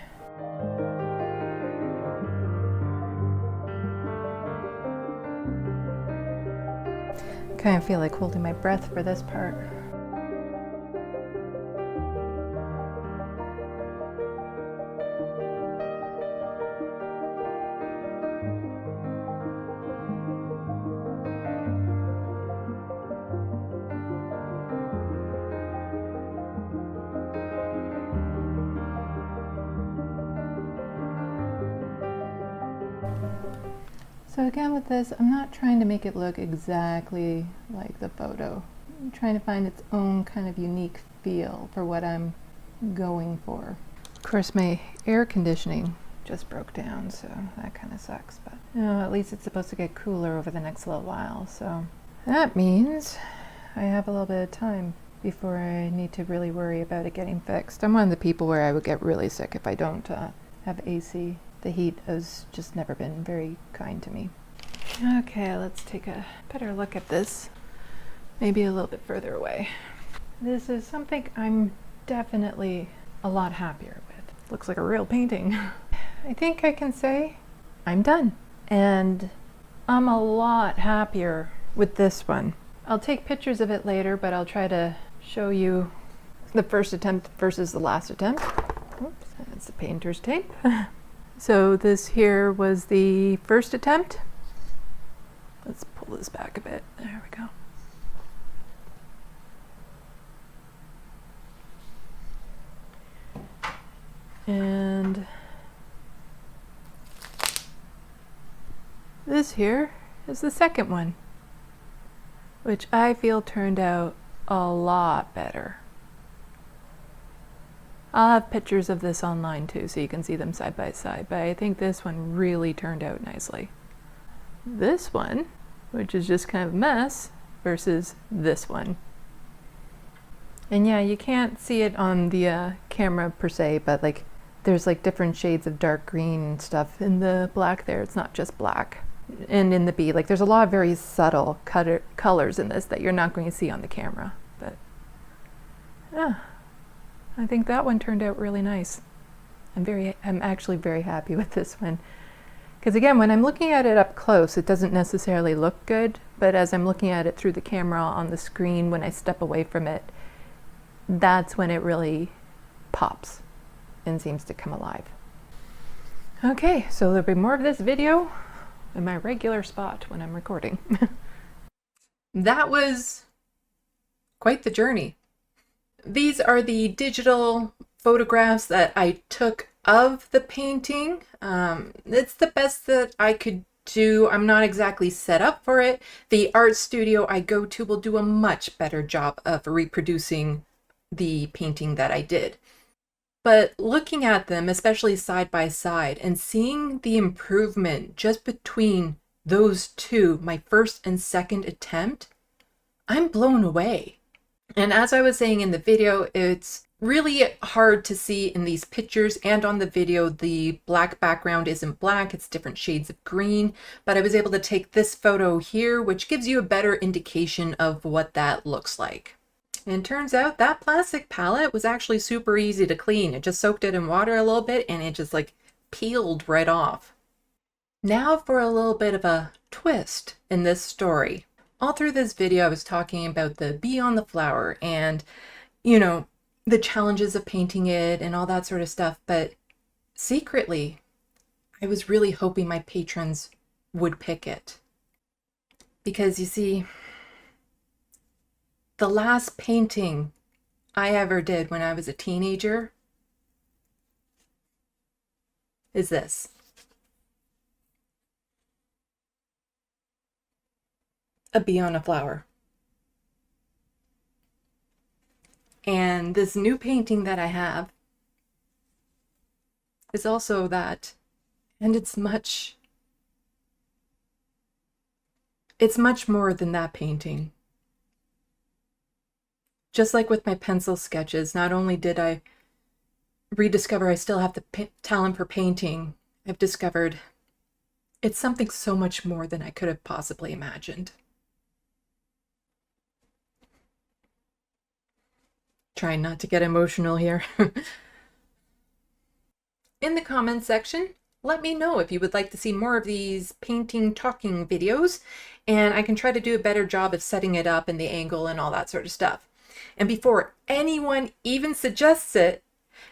I kind of feel like holding my breath for this part. So again with this, I'm not trying to make it look exactly like the photo. I'm trying to find its own kind of unique feel for what I'm going for. Of course, my air conditioning just broke down, so that kind of sucks, but you know, at least it's supposed to get cooler over the next little while, so that means I have a little bit of time before I need to really worry about it getting fixed. I'm one of the people where I would get really sick if I don't have AC. The heat has just never been very kind to me. Okay, let's take a better look at this, maybe a little bit further away. This is something I'm definitely a lot happier with. Looks like a real painting. I think I can say I'm done. And I'm a lot happier with this one. I'll take pictures of it later, but I'll try to show you the first attempt versus the last attempt. Oops, that's the painter's tape. So this here was the first attempt. Let's pull this back a bit. There we go. And this here is the second one, which I feel turned out a lot better. I'll have pictures of this online too, so you can see them side by side, but I think this one really turned out nicely. This one, which is just kind of a mess, versus this one. And yeah, you can't see it on the camera per se, but like there's like different shades of dark green and stuff in the black there. It's not just black. And in the bee, like there's a lot of very subtle colors in this that you're not going to see on the camera. But yeah, I think that one turned out really nice. I'm actually very happy with this one. Because again, when I'm looking at it up close, it doesn't necessarily look good, but as I'm looking at it through the camera on the screen, when I step away from it, that's when it really pops and seems to come alive. Okay, so there'll be more of this video in my regular spot when I'm recording. That was quite the journey. These are the digital photographs that I took of the painting. It's the best that I could do. I'm not exactly set up for it. The art studio I go to will do a much better job of reproducing the painting that I did. But looking at them, especially side by side, and seeing the improvement just between those two, my first and second attempt, I'm blown away. And as I was saying in the video, it's really hard to see in these pictures and on the video. The black background isn't black, it's different shades of green, but I was able to take this photo here, which gives you a better indication of what that looks like. And turns out that plastic palette was actually super easy to clean. It just soaked it in water a little bit and it just like peeled right off. Now for a little bit of a twist in this story. All through this video, I was talking about the bee on the flower and, you know, the challenges of painting it and all that sort of stuff. But secretly, I was really hoping my patrons would pick it. Because you see, the last painting I ever did when I was a teenager is this. A bee on a flower. And this new painting that I have is also that, and it's much more than that painting. Just like with my pencil sketches, not only did I rediscover I still have the talent for painting, I've discovered it's something so much more than I could have possibly imagined. Trying not to get emotional here. In the comments section, let me know if you would like to see more of these painting talking videos, and I can try to do a better job of setting it up and the angle and all that sort of stuff. And before anyone even suggests it,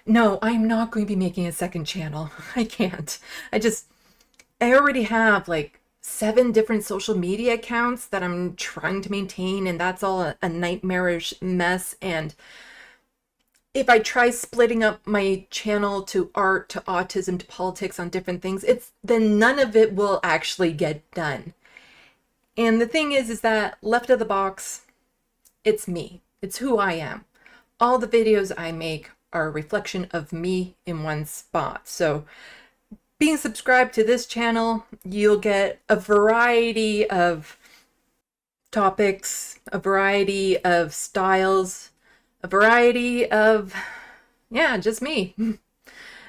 no, I'm not going to be making a second channel. I can't. I already have like 7 different social media accounts that I'm trying to maintain, and that's all a nightmarish mess. And if I try splitting up my channel to art, to autism, to politics on different things, then none of it will actually get done. And the thing is that Left of the Box, it's me. It's who I am. All the videos I make are a reflection of me in one spot. So being subscribed to this channel, you'll get a variety of topics, a variety of styles, a variety of, yeah, just me.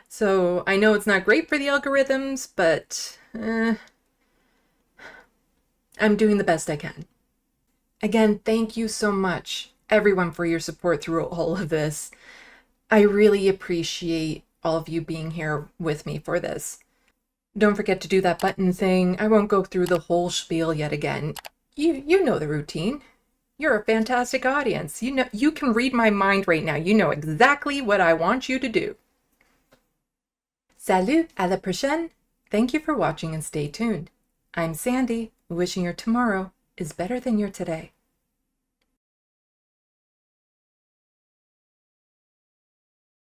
So I know it's not great for the algorithms, but I'm doing the best I can. Again, thank you so much, everyone, for your support through all of this. I really appreciate all of you being here with me for this. Don't forget to do that button thing. I won't go through the whole spiel yet again. You know the routine. You're a fantastic audience. You can read my mind right now. You know exactly what I want you to do. Salut, à la prochaine. Thank you for watching and stay tuned. I'm Sandy, wishing your tomorrow is better than your today.